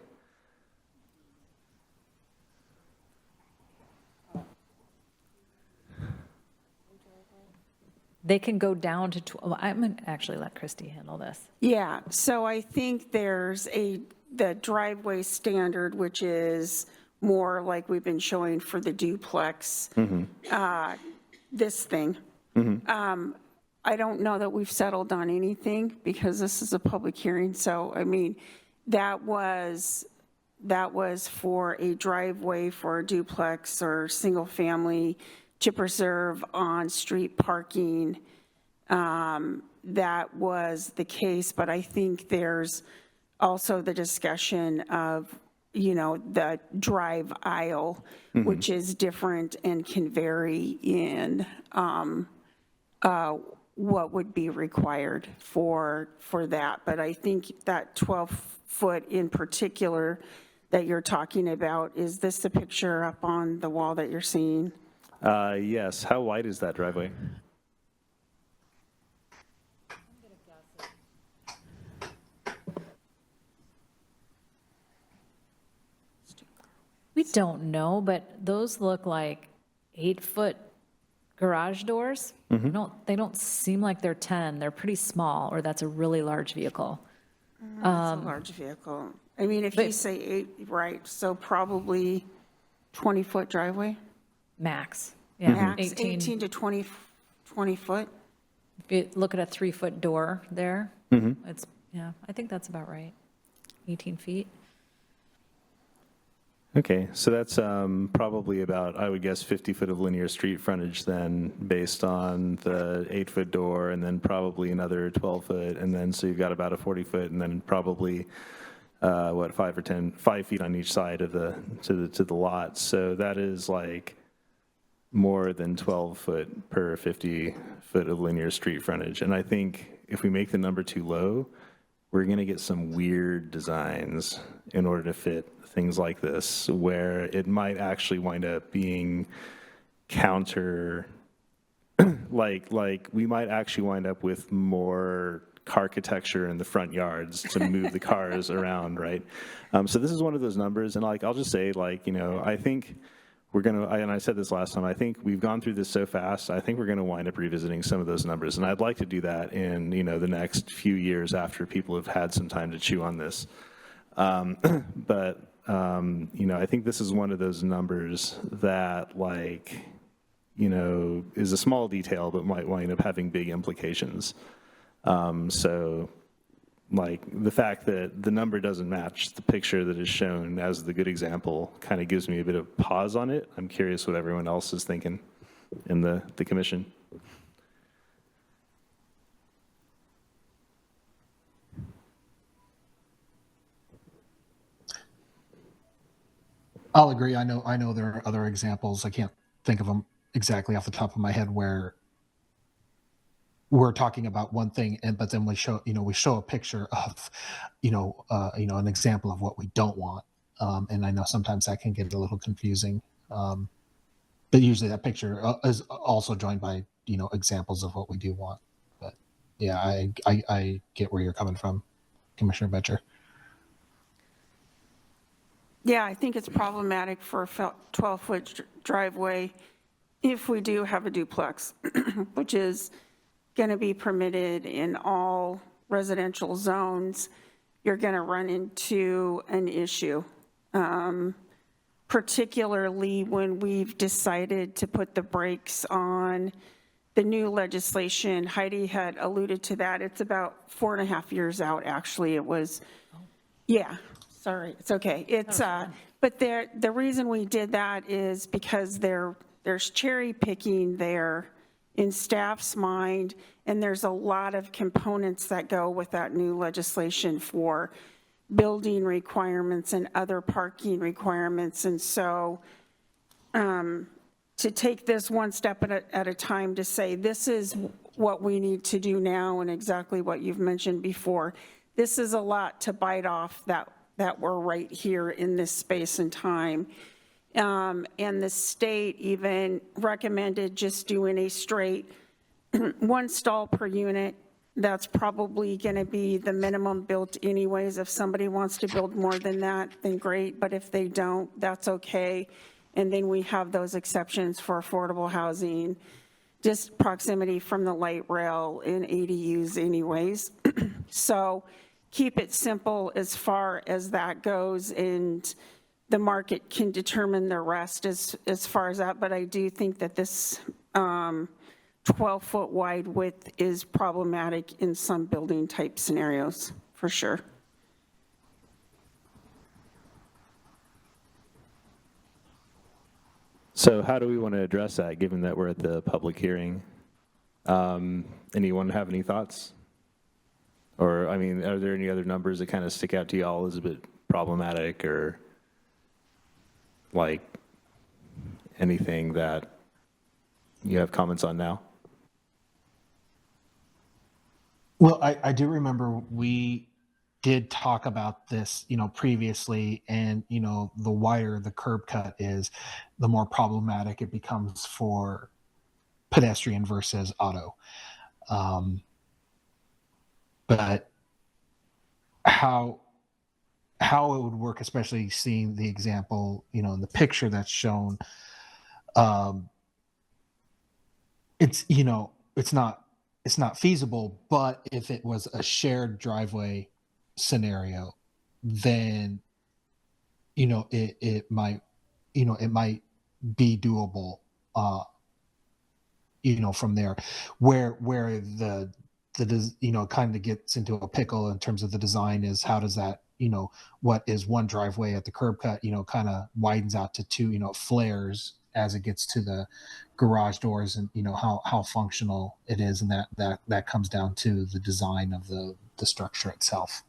They can go down to 12. I'm going to actually let Christy handle this. Yeah, so I think there's the driveway standard, which is more like we've been showing for the duplex, this thing. I don't know that we've settled on anything because this is a public hearing. So, I mean, that was for a driveway for a duplex or single family to preserve on-street parking. That was the case, but I think there's also the discussion of, the drive aisle, which is different and can vary in what would be required for that. But I think that 12-foot in particular that you're talking about, is this the picture up on the wall that you're seeing? Yes, how wide is that driveway? We don't know, but those look like 8-foot garage doors. They don't seem like they're 10. They're pretty small, or that's a really large vehicle. It's a large vehicle. I mean, if you say 8, right, so probably 20-foot driveway? Max. Yeah, Max 18 to 20 foot? If you look at a 3-foot door there, it's, yeah, I think that's about right. 18 feet. Okay, so that's probably about, I would guess, 50 foot of linear street frontage then, based on the 8-foot door, and then probably another 12 foot, and then so you've got about a 40 foot, and then probably 5 feet on each side of to the lot. So that is like more than 12 foot per 50 foot of linear street frontage. And I think if we make the number too low, we're going to get some weird designs in order to fit things like this, where it might actually wind up being counter, like we might actually wind up with more architecture in the front yards to move the cars around, right? So this is one of those numbers, and like I'll just say, like, you know, I think we're going to, and I said this last time, I think we've gone through this so fast, I think we're going to wind up revisiting some of those numbers, and I'd like to do that in, you know, the next few years after people have had some time to chew on this. You know, I think this is one of those numbers that, like, you know, is a small detail but might wind up having big implications. So, like, the fact that the number doesn't match the picture that is shown as the good example kind of gives me a bit of pause on it. I'm curious what everyone else is thinking in the commission. I'll agree. I know there are other examples. I can't think of them exactly off the top of my head where we're talking about one thing, but then we show a picture of, an example of what we don't want. And I know sometimes that can get a little confusing. But usually that picture is also joined by, examples of what we do want. But yeah, I get where you're coming from, Commissioner Betcher. Yeah, I think it's problematic for a 12-foot driveway if we do have a duplex, which is going to be permitted in all residential zones. You're going to run into an issue, particularly when we've decided to put the brakes on the new legislation. Heidi had alluded to that. It's about 4.5 years out, actually. It was, yeah. Sorry, it's okay. It's but the reason we did that is because there's cherry picking there in staff's mind, and there's a lot of components that go with that new legislation for building requirements and other parking requirements. And so to take this one step at a time to say this is what we need to do now, and exactly what you've mentioned before, this is a lot to bite off that we're right here in this space and time. And the state even recommended just doing a straight 1 stall per unit. That's probably going to be the minimum built anyways. If somebody wants to build more than that, then great. But if they don't, that's okay. And then we have those exceptions for affordable housing, just proximity from the light rail and ADUs anyways. So keep it simple as far as that goes, and the market can determine the rest as far as that. But I do think that this 12-foot wide width is problematic in some building type scenarios, for sure. So how do we want to address that, given that we're at the public hearing? Anyone have any thoughts? Or, I mean, are there any other numbers that kind of stick out to y'all as a bit problematic, or like anything that you have comments on now? Well, I do remember we did talk about this, previously, and, the wider the curb cut is, the more problematic it becomes for pedestrian versus auto. But how it would work, especially seeing the example, in the picture that's shown, it's it's not feasible. But if it was a shared driveway scenario, then it might be doable, from there, where kind of gets into a pickle in terms of the design is, how does that, what is one driveway at the curb cut, kind of widens out to two, flares as it gets to the garage doors, and how functional it is, and that comes down to the design of the structure itself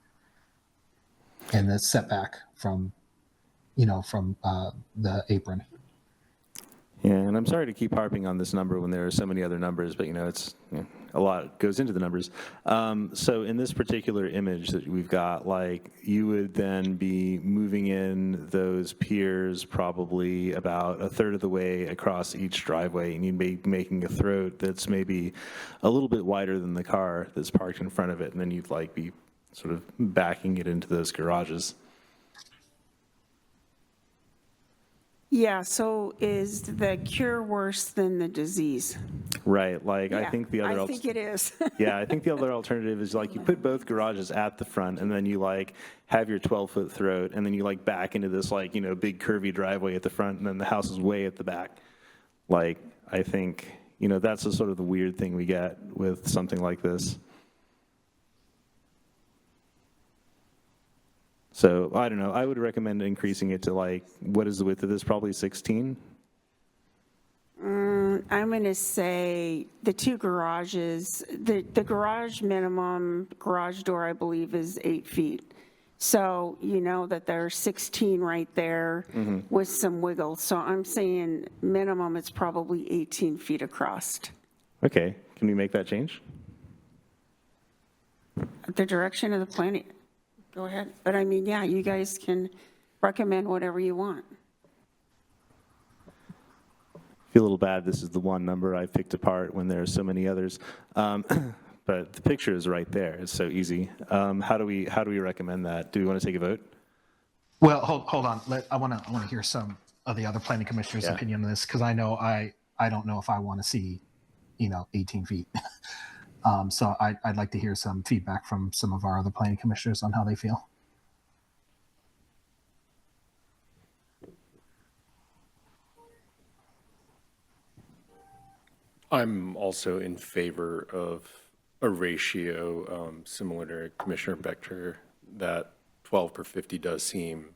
and the setback from the apron. Yeah, and I'm sorry to keep harping on this number when there are so many other numbers, but it's a lot goes into the numbers. So in this particular image that we've got, like, you would then be moving in those piers probably about a third of the way across each driveway, and you'd be making a throat that's maybe a little bit wider than the car that's parked in front of it, and then you'd like be sort of backing it into those garages. Yeah, so is the cure worse than the disease? Right, like Yeah, I think the other I think it is. yeah, I think the other alternative is like you put both garages at the front, and then you like have your 12-foot throat, and then you like back into this like big curvy driveway at the front, and then the house is way at the back. Like, I think that's the sort of the weird thing we get with something like this. So I don't know. I would recommend increasing it to, like, what is the width of this? Probably 16. I'm going to say the two garages, the garage minimum garage door, I believe, is 8 feet. So that there's 16 right there with some wiggle. So I'm saying minimum, it's probably 18 feet across. Okay, can we make that change? The direction of the planning. Go ahead. But I mean, yeah, you guys can recommend whatever you want. Feel a little bad. This is the one number I picked apart when there are so many others. But the picture is right there. It's so easy. How do we recommend that? Do we want to take a vote? Well, hold on. I want to hear some of the other planning commissioners' opinion on this, because I know I don't know if I want to see 18 feet. So I'd like to hear some feedback from some of our other planning commissioners on how they feel. I'm also in favor of a ratio similar to Commissioner Bechter. That 12 per 50 does seem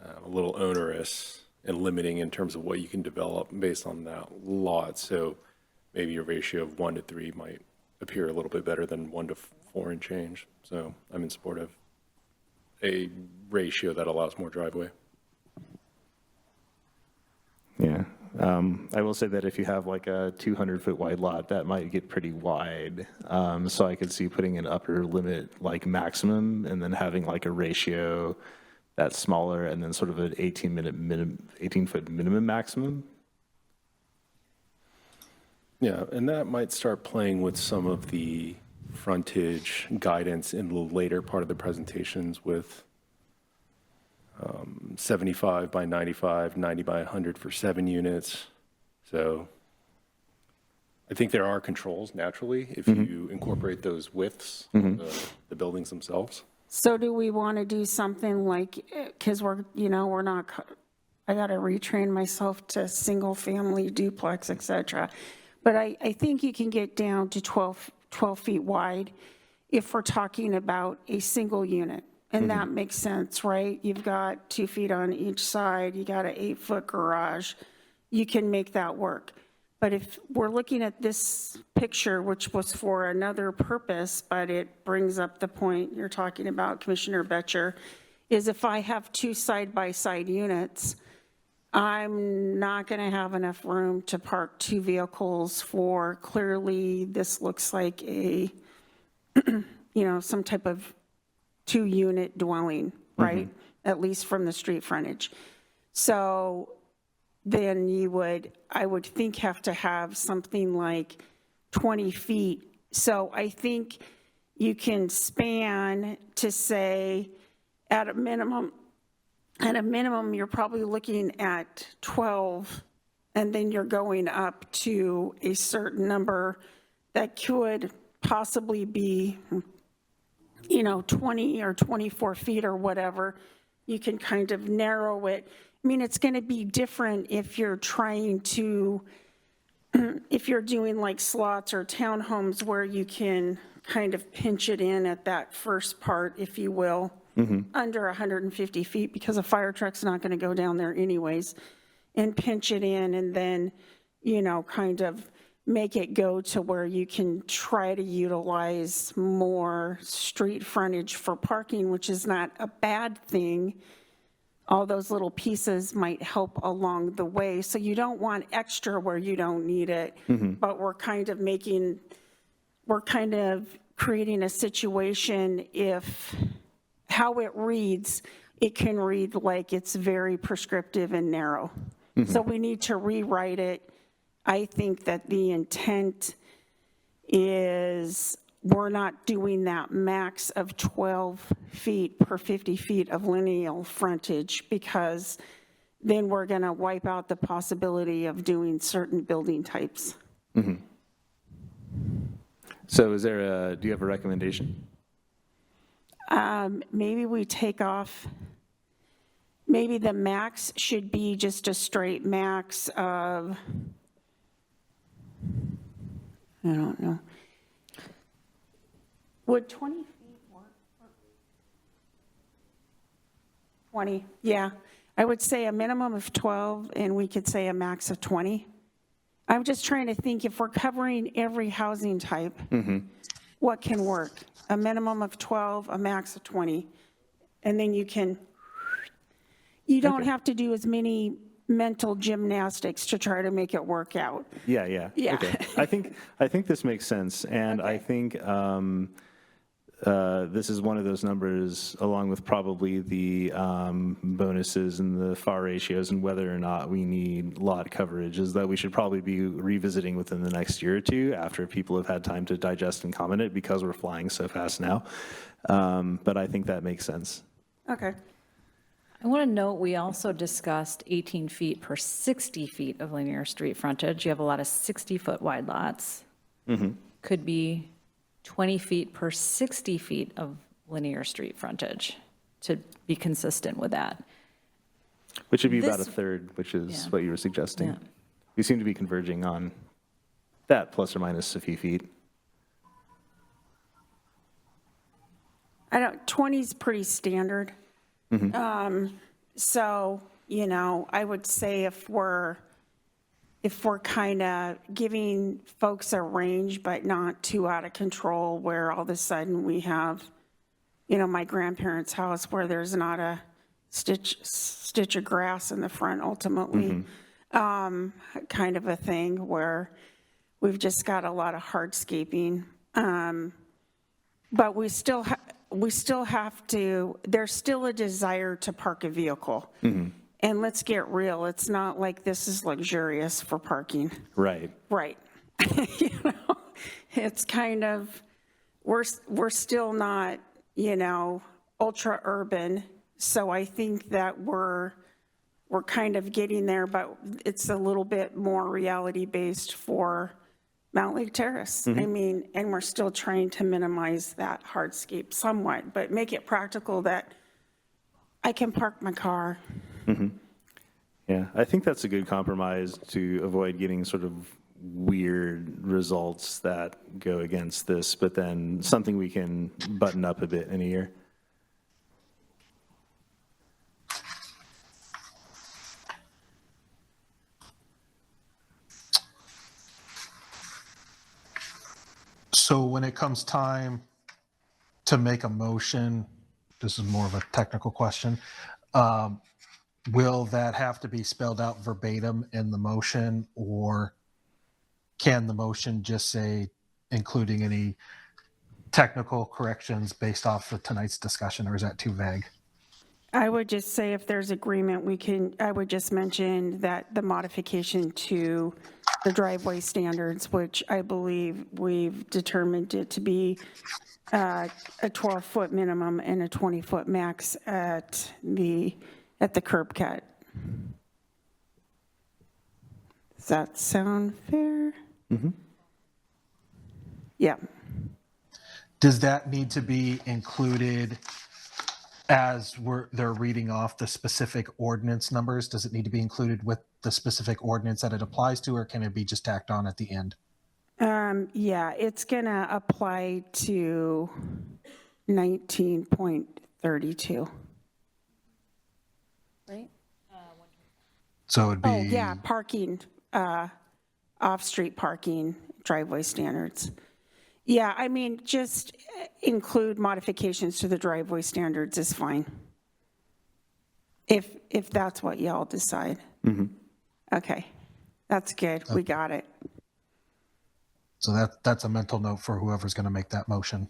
a little onerous and limiting in terms of what you can develop based on that lot. So maybe a ratio of 1 to 3 might appear a little bit better than 1 to 4 and change. So I'm in support of a ratio that allows more driveway. Yeah. I will say that if you have like a 200-foot wide lot, that might get pretty wide. So I could see putting an upper limit, like maximum, and then having like a ratio that's smaller, and then sort of an 18-foot minimum maximum. Yeah, and that might start playing with some of the frontage guidance in the later part of the presentations with 75 by 95, 90 by 100 for 7 units. So I think there are controls naturally if you incorporate those widths, the buildings themselves. So do we want to do something like, because we're not, I got to retrain myself to single family duplex, et cetera. But I think you can get down to 12 feet wide if we're talking about a single unit. And that makes sense, right? You've got 2 feet on each side. You got an 8-foot garage. You can make that work. But if we're looking at this picture, which was for another purpose, but it brings up the point you're talking about, Commissioner Becher, is if I have 2 side-by-side units, I'm not going to have enough room to park 2 vehicles for, clearly, this looks like a, some type of 2-unit dwelling, right? At least from the street frontage. So then I would think, have to have something like 20 feet. So I think you can span to say at a minimum, you're probably looking at 12, and then you're going up to a certain number that could possibly be, 20 or 24 feet or whatever. You can kind of narrow it. I mean, it's going to be different if you're trying to, if you're doing like slots or townhomes where you can kind of pinch it in at that first part, if you will, under 150 feet, because a fire truck's not going to go down there anyways, and pinch it in, and then, kind of make it go to where you can try to utilize more street frontage for parking, which is not a bad thing. All those little pieces might help along the way. So you don't want extra where you don't need it, but we're kind of creating a situation, if how it reads, it can read like it's very prescriptive and narrow. So we need to rewrite it. I think that the intent is we're not doing that max of 12 feet per 50 feet of lineal frontage, because then we're going to wipe out the possibility of doing certain building types. So do you have a recommendation? Maybe we take off, maybe the max should be just a straight max of, I don't know. Would 20 feet work? 20, yeah. I would say a minimum of 12, and we could say a max of 20. I'm just trying to think, if we're covering every housing type, what can work? A minimum of 12, a max of 20. And then you don't have to do as many mental gymnastics to try to make it work out. Yeah. Okay. I think this makes sense, and I think this is one of those numbers, along with probably the bonuses and the FAR ratios and whether or not we need lot coverage, is that we should probably be revisiting within the next year or two after people have had time to digest and comment it, because we're flying so fast now. But I think that makes sense. Okay. I want to note, we also discussed 18 feet per 60 feet of linear street frontage. You have a lot of 60-foot wide lots. Could be 20 feet per 60 feet of linear street frontage, to be consistent with that. Which would be about a third, which is Yeah. what you were suggesting. Yeah. We seem to be converging on that, plus or minus a few feet. 20 is pretty standard. So, I would say if we're kind of giving folks a range, but not too out of control, where all of a sudden we have, my grandparents' house where there's not a stitch of grass in the front ultimately, kind of a thing where we've just got a lot of hardscaping. But we still have to, there's still a desire to park a vehicle. And let's get real, it's not like this is luxurious for parking. Right. Right. It's kind of, we're still not, ultra urban. So I think that we're kind of getting there, but it's a little bit more reality based for Mountlake Terrace. I mean, and we're still trying to minimize that hardscape somewhat, but make it practical that I can park my car. Yeah, I think that's a good compromise to avoid getting sort of weird results that go against this, but then something we can button up a bit in a year. So when it comes time to make a motion, this is more of a technical question. Will that have to be spelled out verbatim in the motion, or can the motion just say including any technical corrections based off of tonight's discussion, or is that too vague? I would just say if there's agreement, I would just mention that the modification to the driveway standards, which I believe we've determined it to be a 12-foot minimum and a 20-foot max at the curb cut. Does that sound fair? Mm-hmm. Yeah. Does that need to be included as they're reading off the specific ordinance numbers? Does it need to be included with the specific ordinance that it applies to, or can it be just tacked on at the end? Yeah, it's going to apply to 19.32. Right? So it'd be. Oh, yeah, parking, off-street parking, driveway standards. Yeah, I mean, just include modifications to the driveway standards is fine. If that's what y'all decide. Mm-hmm. Okay, that's good. We got it. So that's a mental note for whoever's going to make that motion.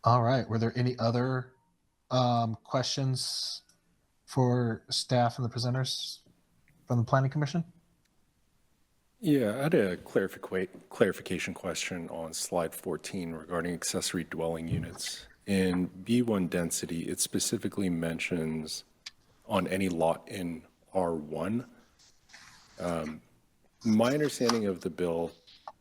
All right. Were there any other questions for staff and the presenters from the Planning Commission? Yeah, I had a clarification question on slide 14 regarding accessory dwelling units. In B1 density, it specifically mentions on any lot in R1. My understanding of the bill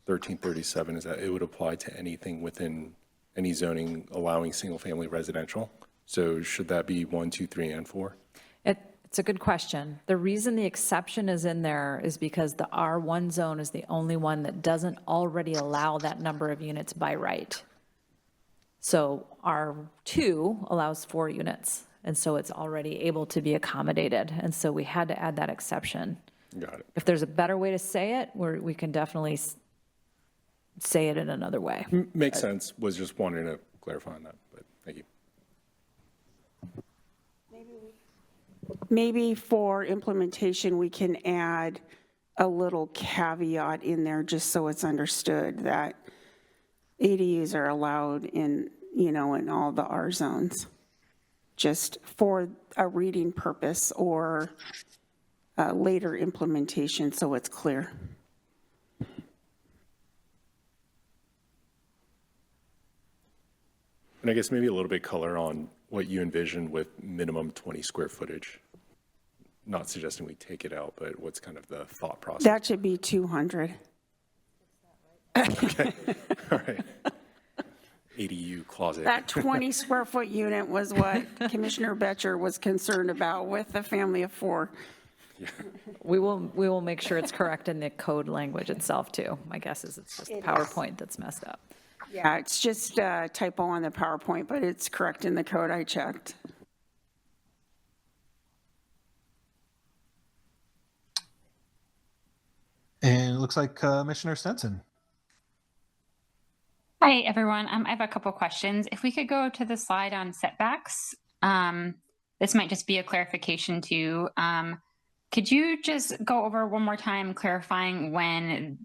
1337 is that it would apply to anything within any zoning allowing single-family residential. So should that be 1, 2, 3, and 4? It's a good question. The reason the exception is in there is because the R1 zone is the only one that doesn't already allow that number of units by right. So R2 allows 4 units, and so it's already able to be accommodated. And so we had to add that exception. Got it. If there's a better way to say it, we can definitely say it in another way. Makes sense. Was just wanting to clarify on that, but thank you. Maybe for implementation, we can add a little caveat in there just so it's understood that ADUs are allowed in all the R zones, just for a reading purpose or later implementation so it's clear. And I guess maybe a little bit color on what you envision with minimum 20 square footage. Not suggesting we take it out, but what's kind of the thought process? That should be 200. Okay, all right. ADU closet. That 20 square foot unit was what Commissioner Betcher was concerned about with the family of 4. Yeah. We will make sure it's correct in the code language itself too. My guess is it's just the PowerPoint that's messed up. Yeah, it's just a typo on the PowerPoint, but it's correct in the code I checked. And it looks like Commissioner Stenson. Hi, everyone. I have a couple questions. If we could go to the slide on setbacks, this might just be a clarification too. Could you just go over one more time clarifying when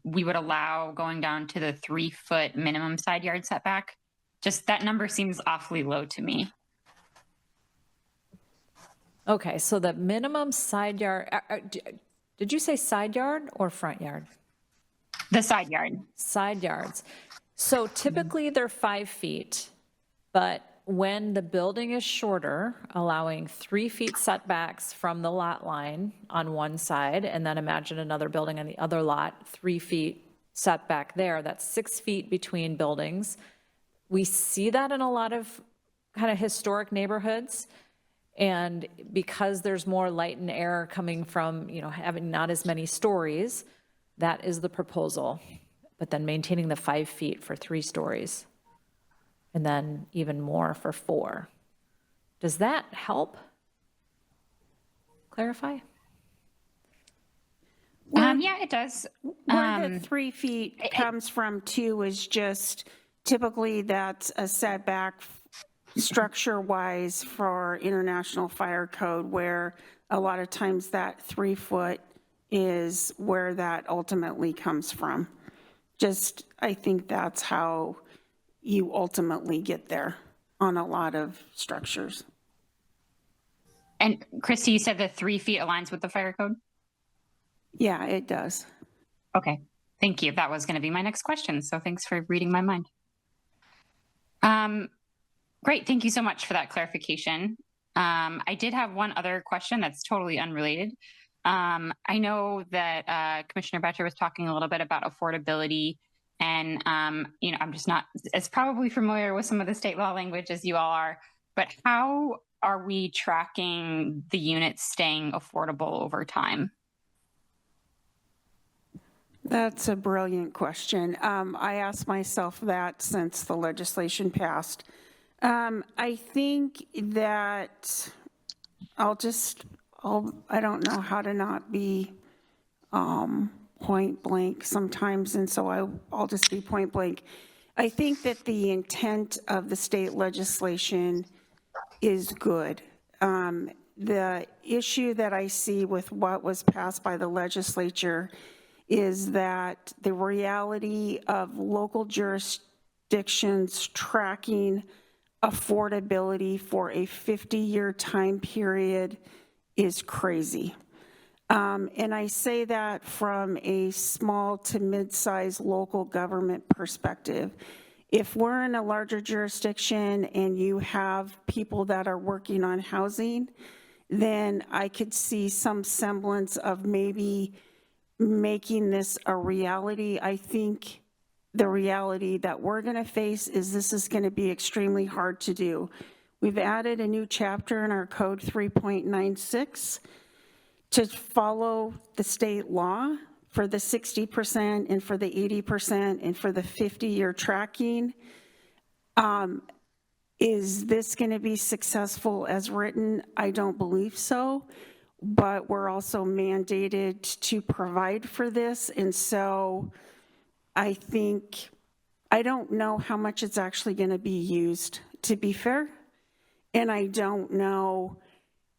we would allow going down to the 3-foot minimum side yard setback? Just that number seems awfully low to me. Okay, so the minimum side yard, did you say side yard or front yard? The side yard. Side yards. So typically they're 5 feet, but when the building is shorter, allowing 3 feet setbacks from the lot line on one side, and then imagine another building on the other lot, 3 feet setback there, that's 6 feet between buildings. We see that in a lot of kind of historic neighborhoods. And because there's more light and air coming from, having not as many stories, that is the proposal. But then maintaining the 5 feet for 3 stories. And then even more for 4. Does that help clarify? Yeah, it does. Where the 3 feet comes from too is just typically that's a setback structure-wise for International Fire Code, where a lot of times that 3 foot is where that ultimately comes from. Just, I think that's how you ultimately get there on a lot of structures. And Christy, you said the 3 feet aligns with the fire code? Yeah, it does. Okay, thank you. That was going to be my next question. So thanks for reading my mind. Great. Thank you so much for that clarification. I did have one other question that's totally unrelated. I know that Commissioner Boettcher was talking a little bit about affordability, and I'm just not as probably familiar with some of the state law language as you all are, but how are we tracking the units staying affordable over time? That's a brilliant question. I asked myself that since the legislation passed. I think that I don't know how to not be point blank sometimes, and so I'll just be point blank. I think that the intent of the state legislation is good. The issue that I see with what was passed by the legislature is that the reality of local jurisdictions tracking affordability for a 50-year time period is crazy. And I say that from a small to mid-sized local government perspective. If we're in a larger jurisdiction and you have people that are working on housing, then I could see some semblance of maybe making this a reality. I think the reality that we're going to face is this is going to be extremely hard to do. We've added a new chapter in our code 3.96 to follow the state law for the 60% and for the 80% and for the 50-year tracking. Is this going to be successful as written? I don't believe so. But we're also mandated to provide for this. And so I don't know how much it's actually going to be used, to be fair. And I don't know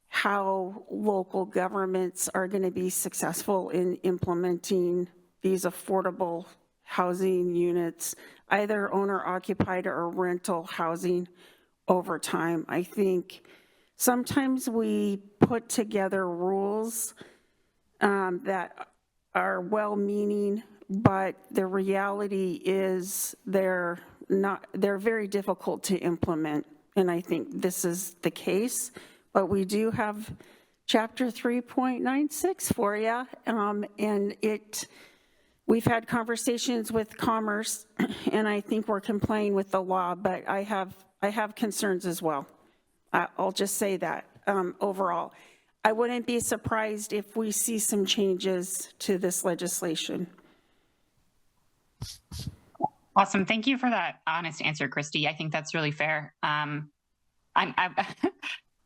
how local governments are going to be successful in implementing these affordable housing units, either owner-occupied or rental housing over time. I think sometimes we put together rules that are well-meaning, but the reality is they're very difficult to implement, and I think this is the case. But we do have Chapter 3.96 for you, and we've had conversations with Commerce, and I think we're complying with the law, but I have concerns as well. I'll just say that overall. I wouldn't be surprised if we see some changes to this legislation. Awesome. Thank you for that honest answer, Christy. I think that's really fair.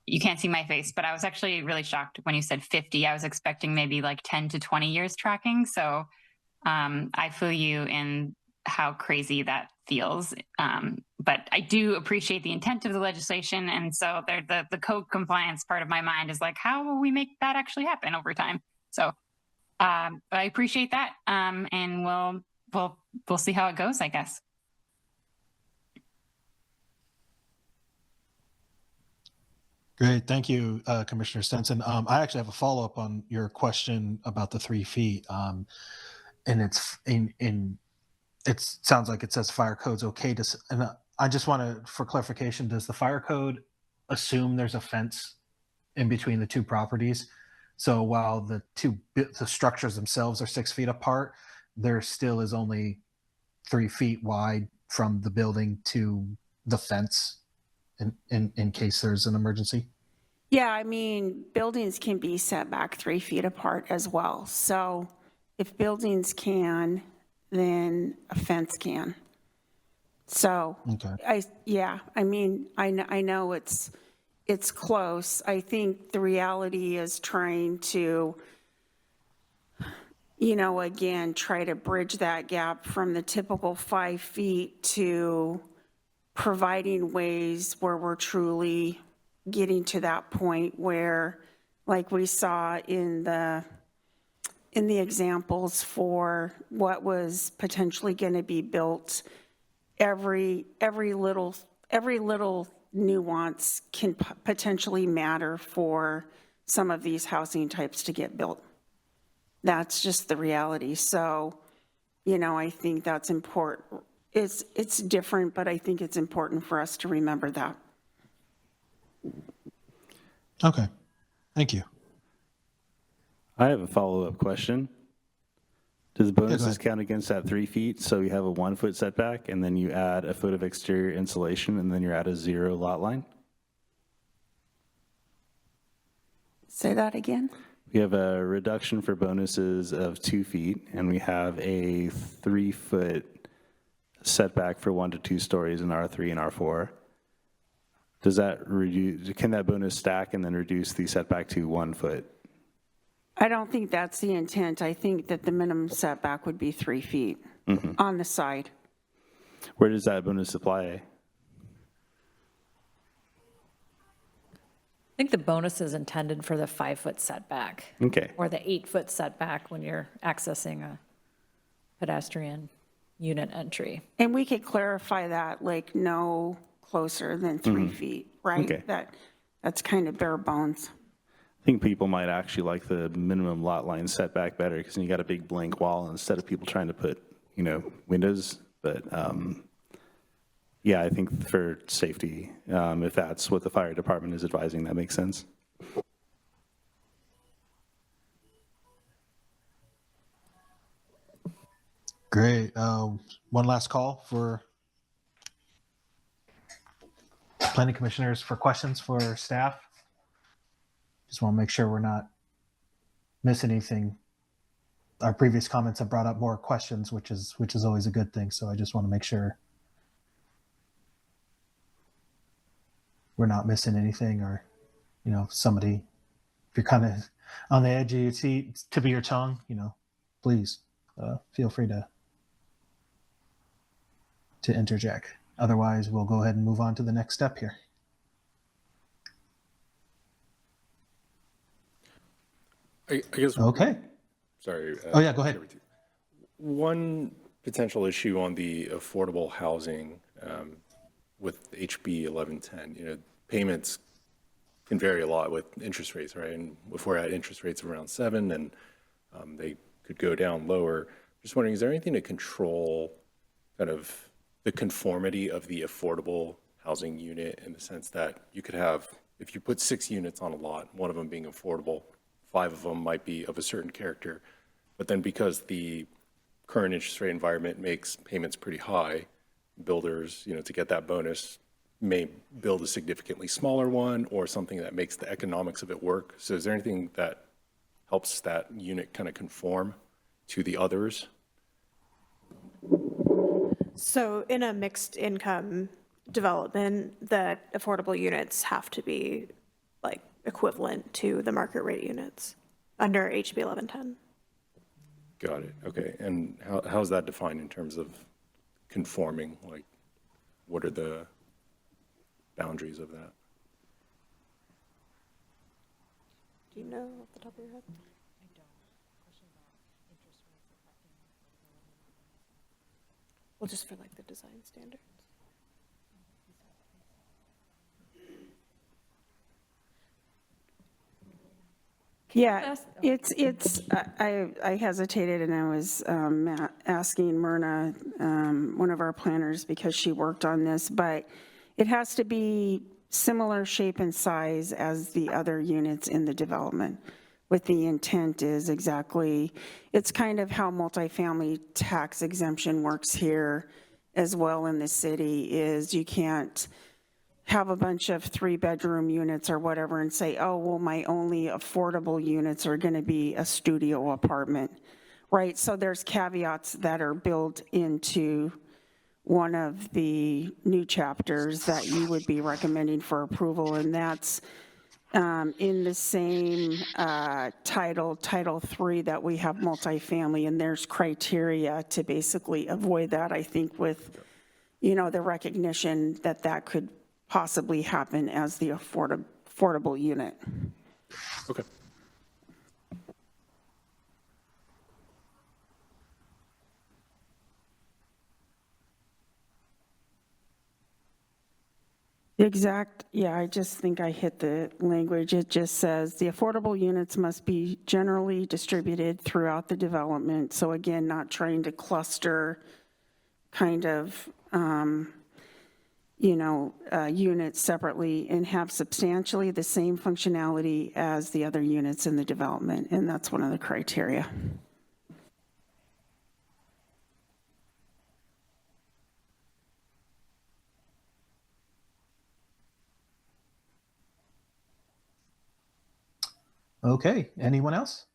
You can't see my face, but I was actually really shocked when you said 50. I was expecting maybe like 10 to 20 years tracking. So I feel you in how crazy that feels. But I do appreciate the intent of the legislation. And so the code compliance part of my mind is like, how will we make that actually happen over time? So I appreciate that. And we'll see how it goes, I guess. Great, thank you, Commissioner Stenson. I actually have a follow-up on your question about the 3 feet. And it's it sounds like it says fire code's okay to, and I just want to, for clarification, does the fire code assume there's a fence in between the two properties? So while the structures themselves are 6 feet apart, there still is only 3 feet wide from the building to the fence in case there's an emergency? Yeah, I mean, buildings can be set back 3 feet apart as well. So if buildings can, then a fence can. So, okay. I mean, I know it's close. I think the reality is trying to, again, try to bridge that gap from the typical 5 feet to providing ways where we're truly getting to that point where, like we saw in in the examples for what was potentially going to be built, every little nuance can potentially matter for some of these housing types to get built. That's just the reality. So, you know, I think that's important. It's different, but I think it's important for us to remember that. Okay, thank you. I have a follow-up question. Does bonuses ahead. count against that 3 feet? So you have a 1 foot setback and then you add a foot of exterior insulation and then you're at a 0 lot line? Say that again? We have a reduction for bonuses of 2 feet and we have a 3 foot setback for 1 to 2 stories in R3 and R4. Does that reduce, can that bonus stack and then reduce the setback to 1 foot? I don't think that's the intent. I think that the minimum setback would be 3 feet on the side. Where does that bonus apply? I think the bonus is intended for the 5 foot setback. Okay. Or the 8 foot setback when you're accessing a pedestrian unit entry. And we could clarify that, like no closer than 3 feet, right? Okay. That's kind of bare bones. I think people might actually like the minimum lot line setback better because you got a big blank wall instead of people trying to put, you know, windows. But yeah, I think for safety, if that's what the fire department is advising, that makes sense. Great. One last call for planning commissioners for questions for staff. Just want to make sure we're not missing anything. Our previous comments have brought up more questions, which is always a good thing. So I just want to make sure we're not missing anything, or, you know, somebody, if you're kind of on the edge of your seat, tip of your tongue, you know, please feel free to interject. Otherwise, we'll go ahead and move on to the next step here. I guess. Okay. Sorry. Oh, yeah, go ahead. One potential issue on the affordable housing with HB 1110, you know, payments can vary a lot with interest rates, right? And if we're at interest rates of around 7 and they could go down lower, just wondering, is there anything to control kind of the conformity of the affordable housing unit in the sense that you could have, if you put 6 units on a lot, one of them being affordable, 5 of them might be of a certain character, but then because the current interest rate environment makes payments pretty high, builders, you know, to get that bonus may build a significantly smaller one or something that makes the economics of it work. So is there anything that helps that unit kind of conform to the others? So in a mixed income development, the affordable units have to be like equivalent to the market rate units under HB 1110. Got it. Okay. And how's that defined in terms of conforming? Like, what are the boundaries of that? Do you know off the top of your head? Well, just for like the design standards. Yeah, I hesitated and I was asking Myrna, one of our planners, because she worked on this, but it has to be similar shape and size as the other units in the development. What the intent is exactly, it's kind of how multifamily tax exemption works here as well in the city, is you can't have a bunch of 3-bedroom units or whatever and say, oh, well, my only affordable units are going to be a studio apartment, right? So there's caveats that are built into one of the new chapters that you would be recommending for approval, and that's in the same Title 3 that we have multifamily, and there's criteria to basically avoid that, I think, with, you know, the recognition that that could possibly happen as the affordable unit. Okay. Yeah, I just think I hit the language. It just says the affordable units must be generally distributed throughout the development. So again, not trying to cluster kind of, units separately and have substantially the same functionality as the other units in the development. And that's one of the criteria. Okay, anyone else?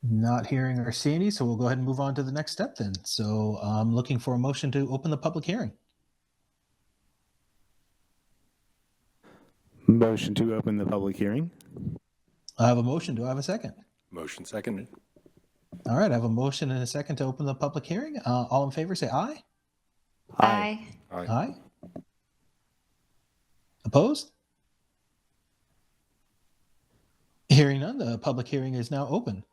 Not hearing or seeing any, so we'll go ahead and move on to the next step then. So I'm looking for a motion to open the public hearing. Motion to open the public hearing. I have a motion. Do I have a second? Motion seconded. All right, I have a motion and a second to open the public hearing. All in favor, say aye. Aye. Aye. Aye. Opposed? Hearing none, the public hearing is now open.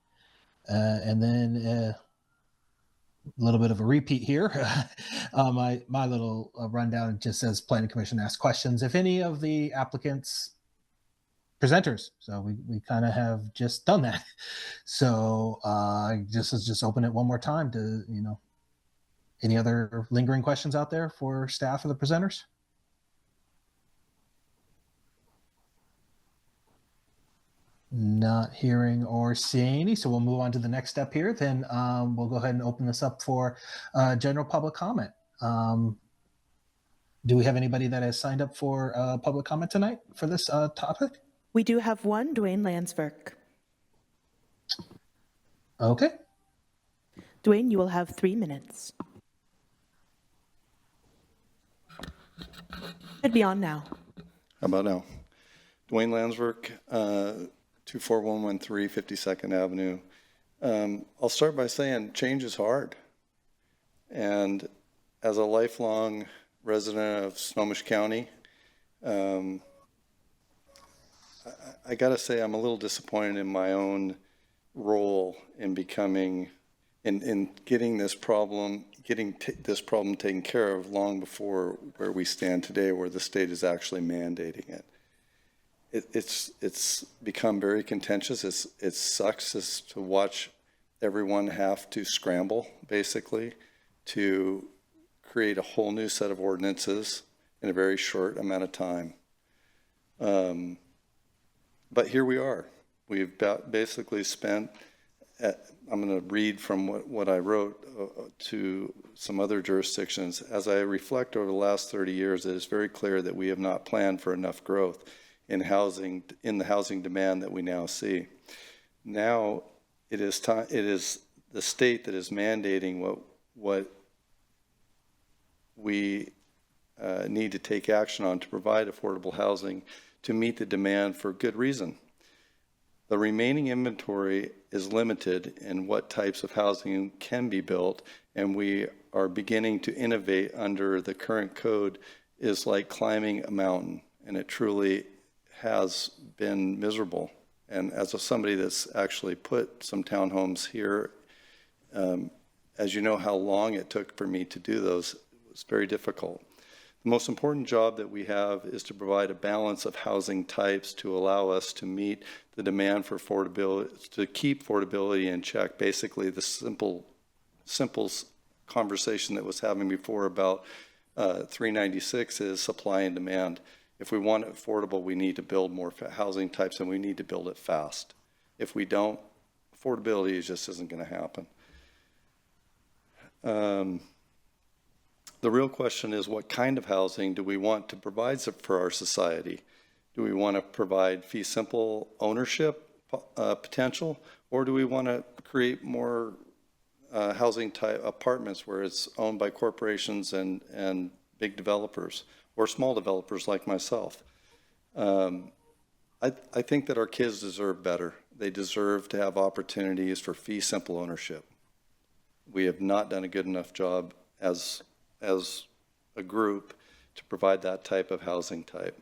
And then a little bit of a repeat here. My little rundown just says Planning Commission asked questions. If any of the applicants, presenters, so we kind of have just done that. So just open it one more time to, any other lingering questions out there for staff or the presenters? Not hearing or seeing any, so we'll move on to the next step here. Then we'll go ahead and open this up for general public comment. Do we have anybody that has signed up for public comment tonight for this topic? We do have one, Dwayne Landsberg. Okay. Dwayne, you will have 3 minutes. Should be on now. How about now? Dwayne Landsberg, 24113 52nd Avenue. I'll start by saying change is hard. And as a lifelong resident of Snohomish County, I got to say I'm a little disappointed in my own role in becoming, in getting this problem taken care of long before where we stand today, where the state is actually mandating it. It's become very contentious. It sucks to watch everyone have to scramble, basically, to create a whole new set of ordinances in a very short amount of time. But here we are. We've basically spent, I'm going to read from what I wrote to some other jurisdictions. As I reflect over the last 30 years, it is very clear that we have not planned for enough growth in the housing demand that we now see. Now it is the state that is mandating what we need to take action on to provide affordable housing to meet the demand for good reason. The remaining inventory is limited in what types of housing can be built, and we are beginning to innovate under the current code is like climbing a mountain, and it truly has been miserable. And as somebody that's actually put some townhomes here, as you know how long it took for me to do those, it was very difficult. The most important job that we have is to provide a balance of housing types to allow us to meet the demand for affordability, to keep affordability in check. Basically, the simple conversation that was having before about 396 is supply and demand. If we want it affordable, we need to build more housing types, and we need to build it fast. If we don't, affordability just isn't going to happen. The real question is, what kind of housing do we want to provide for our society? Do we want to provide fee simple ownership potential, or do we want to create more housing type apartments where it's owned by corporations and big developers or small developers like myself? I think that our kids deserve better. They deserve to have opportunities for fee simple ownership. We have not done a good enough job as a group to provide that type of housing type.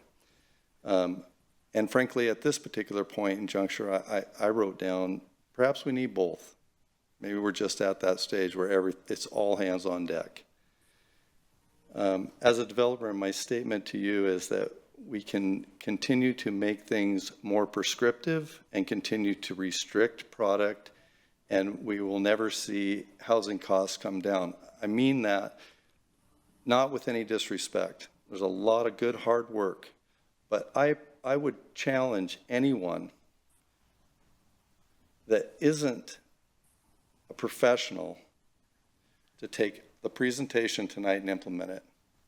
And frankly, at this particular point in juncture, I wrote down, perhaps we need both. Maybe we're just at that stage where it's all hands on deck. As a developer, my statement to you is that we can continue to make things more prescriptive and continue to restrict product, and we will never see housing costs come down. I mean that not with any disrespect. There's a lot of good hard work, but I would challenge anyone that isn't a professional to take the presentation tonight and implement it,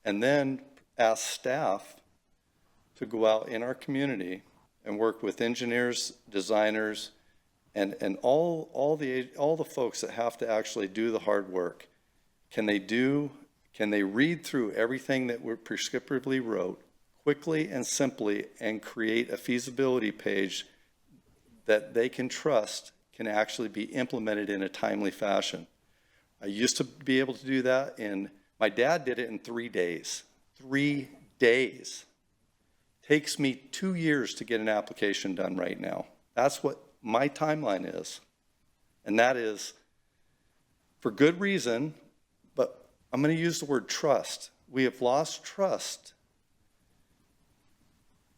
and then ask staff to go out in our community and work with engineers, designers, and all the folks that have to actually do the hard work. Can they read through everything that we prescriptively wrote quickly and simply and create a feasibility page that they can trust can actually be implemented in a timely fashion? I used to be able to do that, and my dad did it in 3 days. 3 days. Takes me 2 years to get an application done right now. That's what my timeline is. And that is for good reason, but I'm going to use the word trust. We have lost trust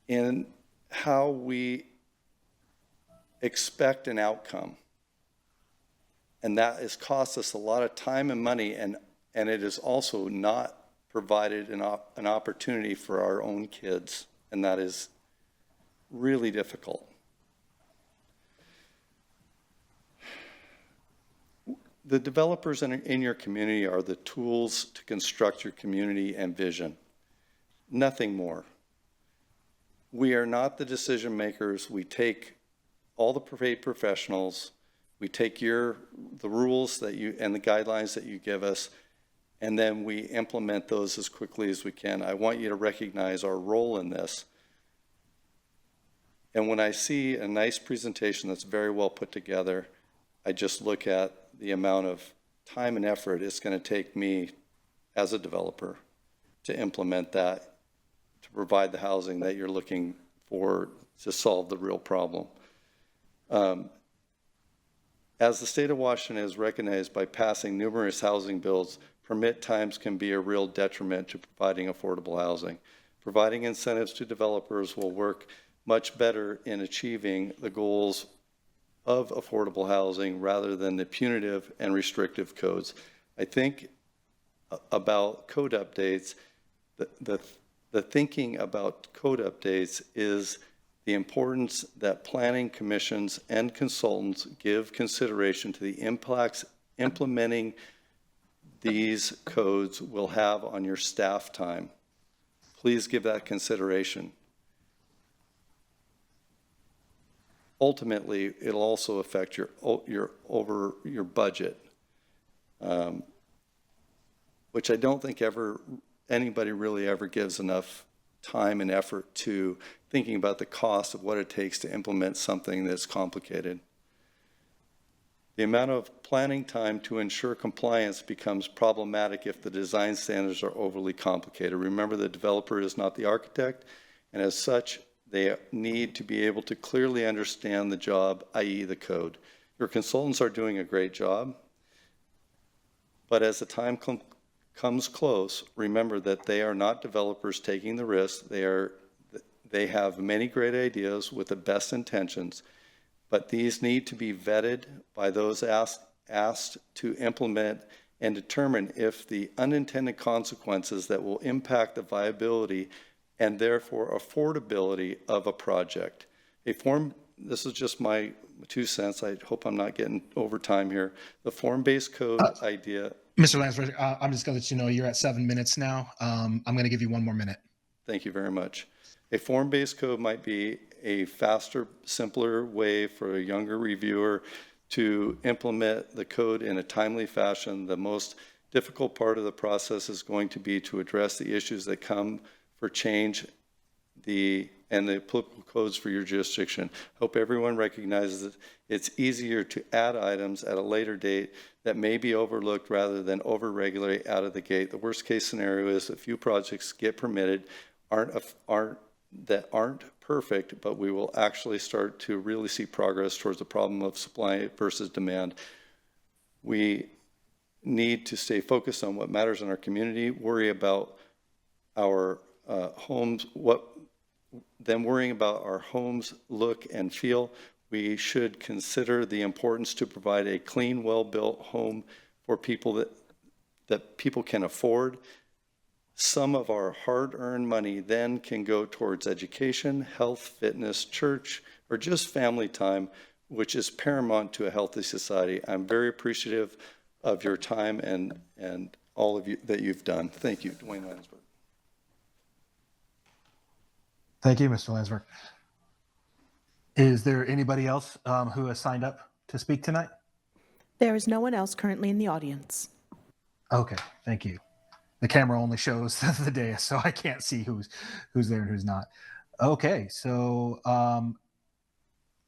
in how we expect an outcome. And that has cost us a lot of time and money, and it has also not provided an opportunity for our own kids, and that is really difficult. The developers in your community are the tools to construct your community and vision, nothing more. We are not the decision makers. We take all the paid professionals, we take the rules that you and the guidelines that you give us, and then we implement those as quickly as we can. I want you to recognize our role in this. And when I see a nice presentation that's very well put together, I just look at the amount of time and effort it's going to take me as a developer to implement that, to provide the housing that you're looking for to solve the real problem. As the state of Washington has recognized by passing numerous housing bills, permit times can be a real detriment to providing affordable housing. Providing incentives to developers will work much better in achieving the goals of affordable housing rather than the punitive and restrictive codes. I think about code updates, the thinking about code updates is the importance that planning commissions and consultants give consideration to the impacts implementing these codes will have on your staff time. Please give that consideration. Ultimately, it'll also affect your budget, which I don't think anybody really ever gives enough time and effort to thinking about the cost of what it takes to implement something that's complicated. The amount of planning time to ensure compliance becomes problematic if the design standards are overly complicated. Remember, the developer is not the architect, and as such, they need to be able to clearly understand the job, i.e. the code. Your consultants are doing a great job, but as the time comes close, remember that they are not developers taking the risk. They have many great ideas with the best intentions, but these need to be vetted by those asked to implement and determine if the unintended consequences that will impact the viability and therefore affordability of a project. This is just my 2 cents. I hope I'm not getting over time here. The form-based code idea. Mr. Lansford, I'm just going to let you know you're at 7 minutes now. I'm going to give you 1 more minute. Thank you very much. A form-based code might be a faster, simpler way for a younger reviewer to implement the code in a timely fashion. The most difficult part of the process is going to be to address the issues that come for change and the applicable codes for your jurisdiction. Hope everyone recognizes that it's easier to add items at a later date that may be overlooked rather than over-regulate out of the gate. The worst case scenario is that few projects get permitted that aren't perfect, but we will actually start to really see progress towards the problem of supply versus demand. We need to stay focused on what matters in our community, worry about our homes, worrying about our homes look and feel. We should consider the importance to provide a clean, well-built home for people that people can afford. Some of our hard-earned money then can go towards education, health, fitness, church, or just family time, which is paramount to a healthy society. I'm very appreciative of your time and all of you that you've done. Thank you, Dwayne Lansberg. Thank you, Mr. Lansberg. Is there anybody else who has signed up to speak tonight? There is no one else currently in the audience. Okay, thank you. The camera only shows the dais, so I can't see who's there and who's not. Okay, so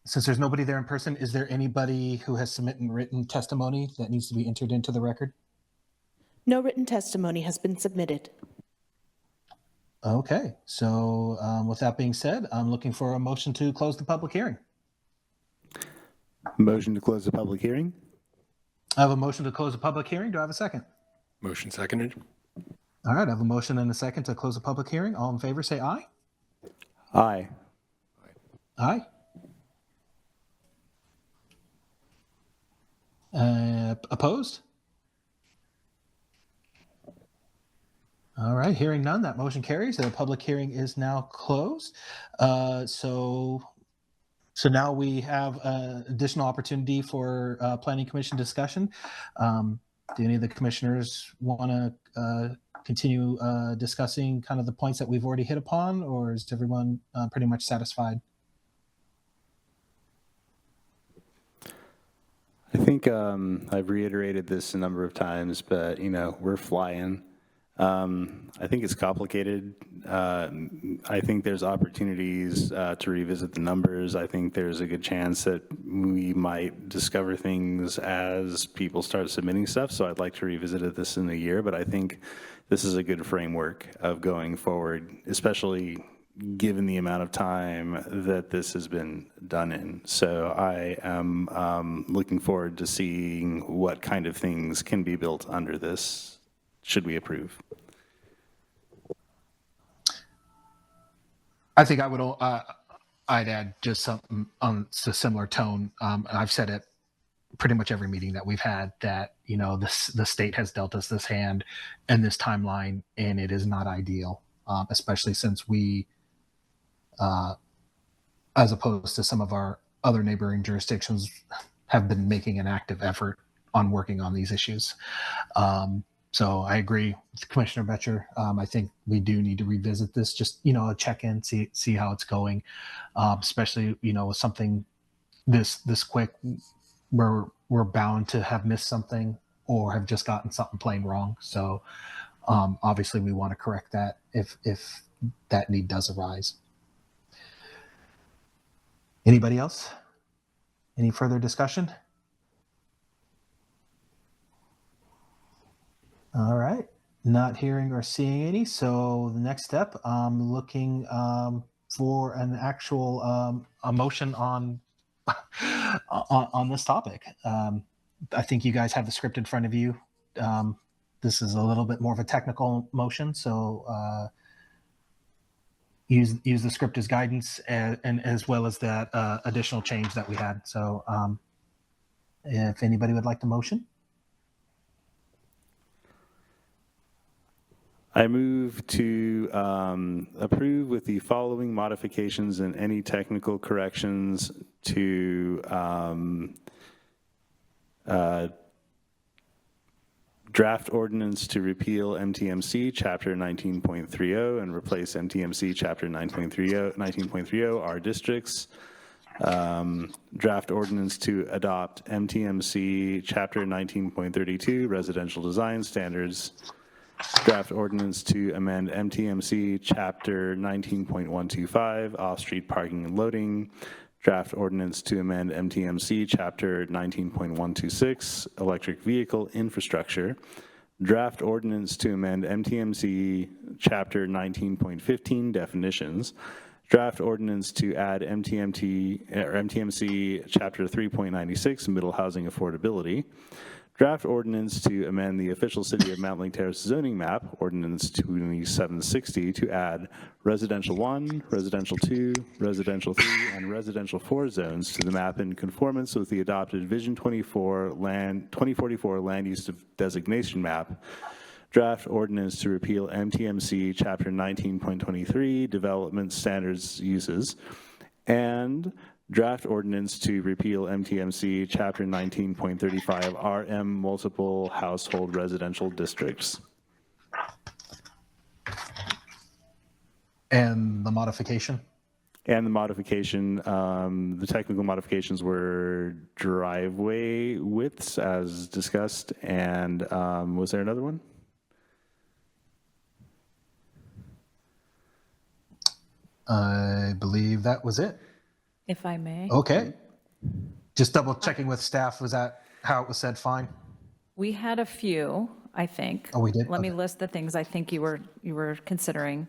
since there's nobody there in person, is there anybody who has submitted written testimony that needs to be entered into the record? No written testimony has been submitted. Okay, so with that being said, I'm looking for a motion to close the public hearing. Motion to close the public hearing. I have a motion to close the public hearing. Do I have a second? Motion seconded. All right, I have a motion and a second to close the public hearing. All in favor, say aye. Aye. Aye. Opposed? All right, hearing none, that motion carries. The public hearing is now closed. So now we have additional opportunity for Planning Commission discussion. Do any of the commissioners want to continue discussing kind of the points that we've already hit upon, or is everyone pretty much satisfied? I think I've reiterated this a number of times, but we're flying. I think it's complicated. I think there's opportunities to revisit the numbers. I think there's a good chance that we might discover things as people start submitting stuff. So I'd like to revisit this in a year, but I think this is a good framework of going forward, especially given the amount of time that this has been done in. So I am looking forward to seeing what kind of things can be built under this, should we approve. I think I would. I'd add just something on a similar tone. I've said it pretty much every meeting that we've had that the state has dealt us this hand and this timeline, and it is not ideal, especially since we, as opposed to some of our other neighboring jurisdictions, have been making an active effort on working on these issues. So I agree with Commissioner Betcher. I think we do need to revisit this, just, a check-in, see how it's going, especially, with something this quick, where we're bound to have missed something or have just gotten something plain wrong. So obviously we want to correct that if that need does arise. Anybody else? Any further discussion? All right, not hearing or seeing any. So the next step, I'm looking for an actual a motion on on this topic. I think you guys have the script in front of you. This is a little bit more of a technical motion, so use the script as guidance and as well as that additional change that we had. So if anybody would like the motion. I move to approve with the following modifications and any technical corrections to draft ordinance to repeal MTMC Chapter 19.30 and replace MTMC Chapter 19.30 R districts. Draft ordinance to adopt MTMC Chapter 19.32 residential design standards. Draft ordinance to amend MTMC Chapter 19.125, off-street parking and loading. Draft ordinance to amend MTMC Chapter 19.126, electric vehicle infrastructure. Draft ordinance to amend MTMC Chapter 19.15, definitions. Draft ordinance to add MTMC Chapter 3.96, middle housing affordability. Draft ordinance to amend the official City of Mountlake Terrace zoning map, Ordinance 2760, to add residential 1, residential 2, residential 3, and residential 4 zones to the map in conformance with the adopted Vision 2044 land use designation map. Draft ordinance to repeal MTMC Chapter 19.23, Development Standards Uses, and draft ordinance to repeal MTMC Chapter 19.35 RM Multiple Household Residential Districts. And the modification? And the modification, the technical modifications were driveway widths as discussed, and was there another one? I believe that was it. If I may. Okay. Just double checking with staff. Was that how it was said? Fine. We had a few, I think. Oh, we did? Let me Okay. list the things I think you were considering.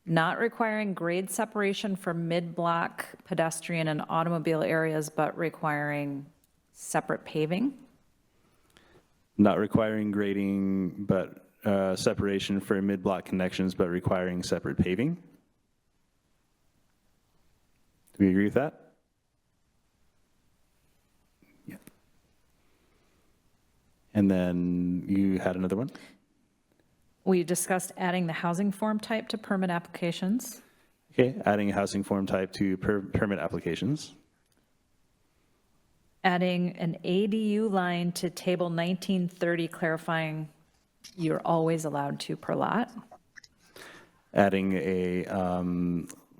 Not requiring grade separation for mid-block pedestrian and automobile areas, but requiring separate paving. Not requiring grading, but separation for mid-block connections, but requiring separate paving. Do we agree with that? Yeah. And then you had another one? We discussed adding the housing form type to permit applications. Okay, adding a housing form type to permit applications. Adding an ADU line to table 1930, clarifying you're always allowed 2 per lot. Adding a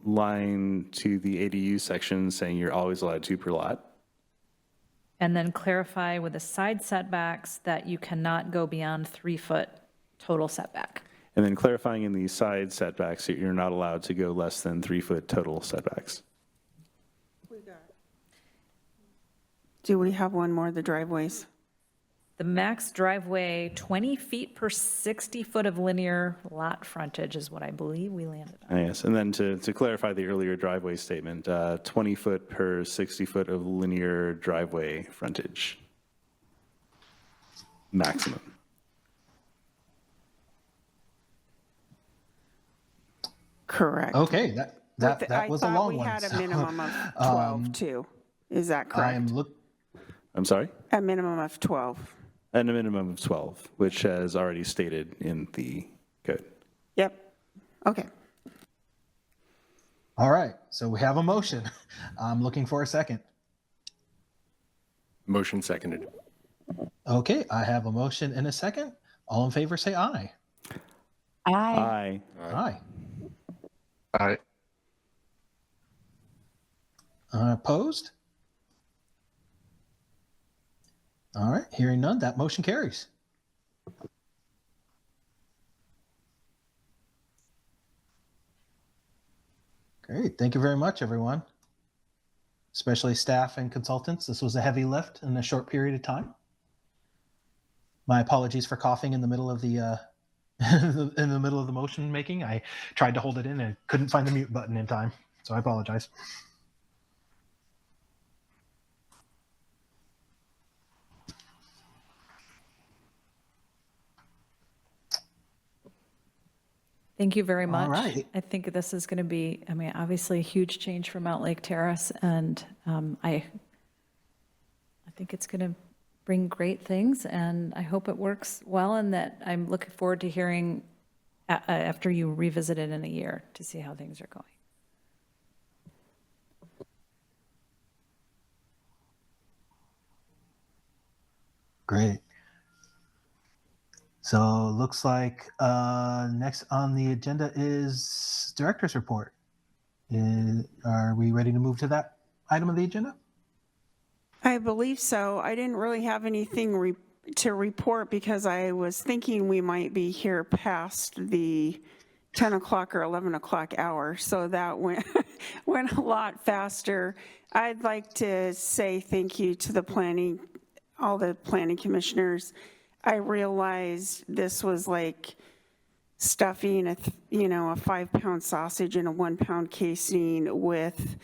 line to the ADU section saying you're always allowed 2 per lot. And then clarify with the side setbacks that you cannot go beyond 3-foot total setback. And then clarifying in the side setbacks that you're not allowed to go less than 3-foot total setbacks. Do we have one more, the driveways? The max driveway, 20 feet per 60 foot of linear lot frontage is what I believe we landed on. Yes, and then to clarify the earlier driveway statement, 20 foot per 60 foot of linear driveway frontage. Maximum. Correct. Okay, that was a long one. I thought we had a so, minimum of 12 too. Is that correct? I'm sorry? A minimum of 12. And a minimum of 12, which is already stated in the code. Yep. Okay. All right, so we have a motion. I'm looking for a second. Motion seconded. Okay, I have a motion and a second. All in favor, say aye. Aye. Aye. Aye. Opposed? All right, hearing none, that motion carries. Great, thank you very much, everyone. Especially staff and consultants. This was a heavy lift in a short period of time. My apologies for coughing in the middle of the in the middle of the motion making. I tried to hold it in and couldn't find the mute button in time, so I apologize. Thank you very much. All right. I think this is going to be, I mean, obviously a huge change for Mountlake Terrace, and I think it's going to bring great things, and I hope it works well, and that I'm looking forward to hearing after you revisit it in a year to see how things are going. Great. So looks like next on the agenda is director's report. Are we ready to move to that item of the agenda? I believe so. I didn't really have anything to report because I was thinking we might be here past the 10 o'clock or 11 o'clock hour. So that went, went a lot faster. I'd like to say thank you to all the planning commissioners. I realized this was like stuffing a 5-pound sausage in a 1-pound casing with,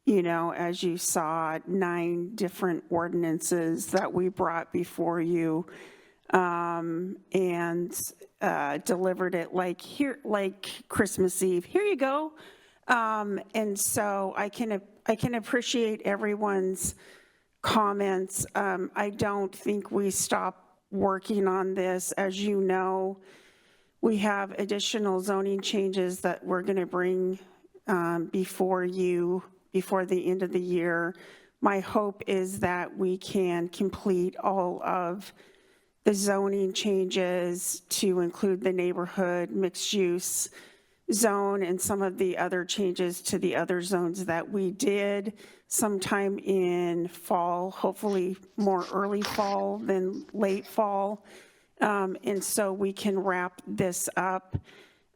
you know, as you saw, 9 different ordinances that we brought before you, and delivered it like Christmas Eve. Here you go. And so I can appreciate everyone's comments. I don't think we stop working on this. As you know, we have additional zoning changes that we're going to bring before you before the end of the year. My hope is that we can complete all of the zoning changes to include the neighborhood mixed use zone and some of the other changes to the other zones that we did sometime in fall, hopefully more early fall than late fall. And so we can wrap this up.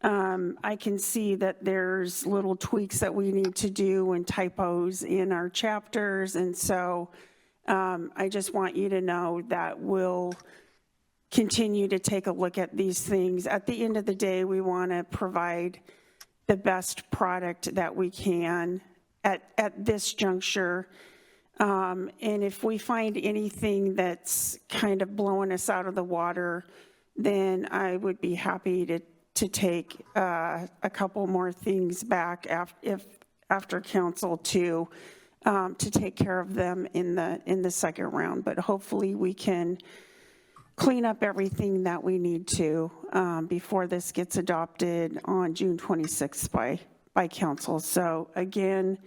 I can see that there's little tweaks that we need to do and typos in our chapters. And so I just want you to know that we'll continue to take a look at these things. At the end of the day, we want to provide the best product that we can at this juncture. And if we find anything that's kind of blowing us out of the water, then I would be happy to take a couple more things back after council to take care of them in the second round. But hopefully we can clean up everything that we need to before this gets adopted on June 26th by council. So again,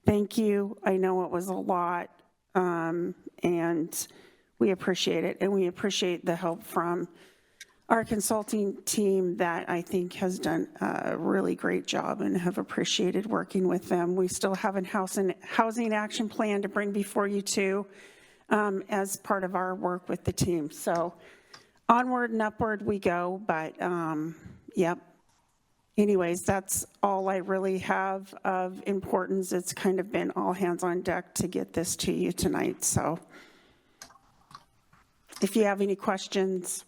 thank you. I know it was a lot, and we appreciate it. And we appreciate the help from our consulting team that I think has done a really great job and have appreciated working with them. We still have a housing action plan to bring before you too, as part of our work with the team. So onward and upward we go, but yep. Anyways, that's all I really have of importance. It's kind of been all hands on deck to get this to you tonight. So if you have any questions,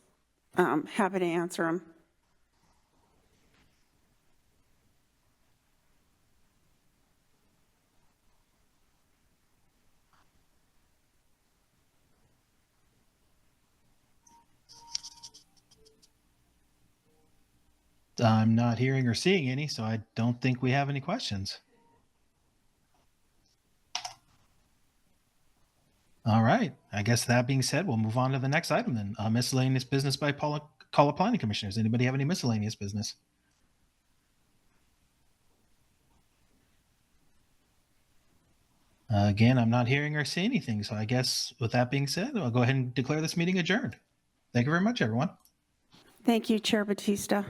happy to answer them. I'm not hearing or seeing any, so I don't think we have any questions. All right. I guess that being said, we'll move on to the next item then. Miscellaneous business by call of planning commissioners. Anybody have any miscellaneous business? Again, I'm not hearing or seeing anything. So I guess with that being said, I'll go ahead and declare this meeting adjourned. Thank you very much, everyone. Thank you, Chair Batista.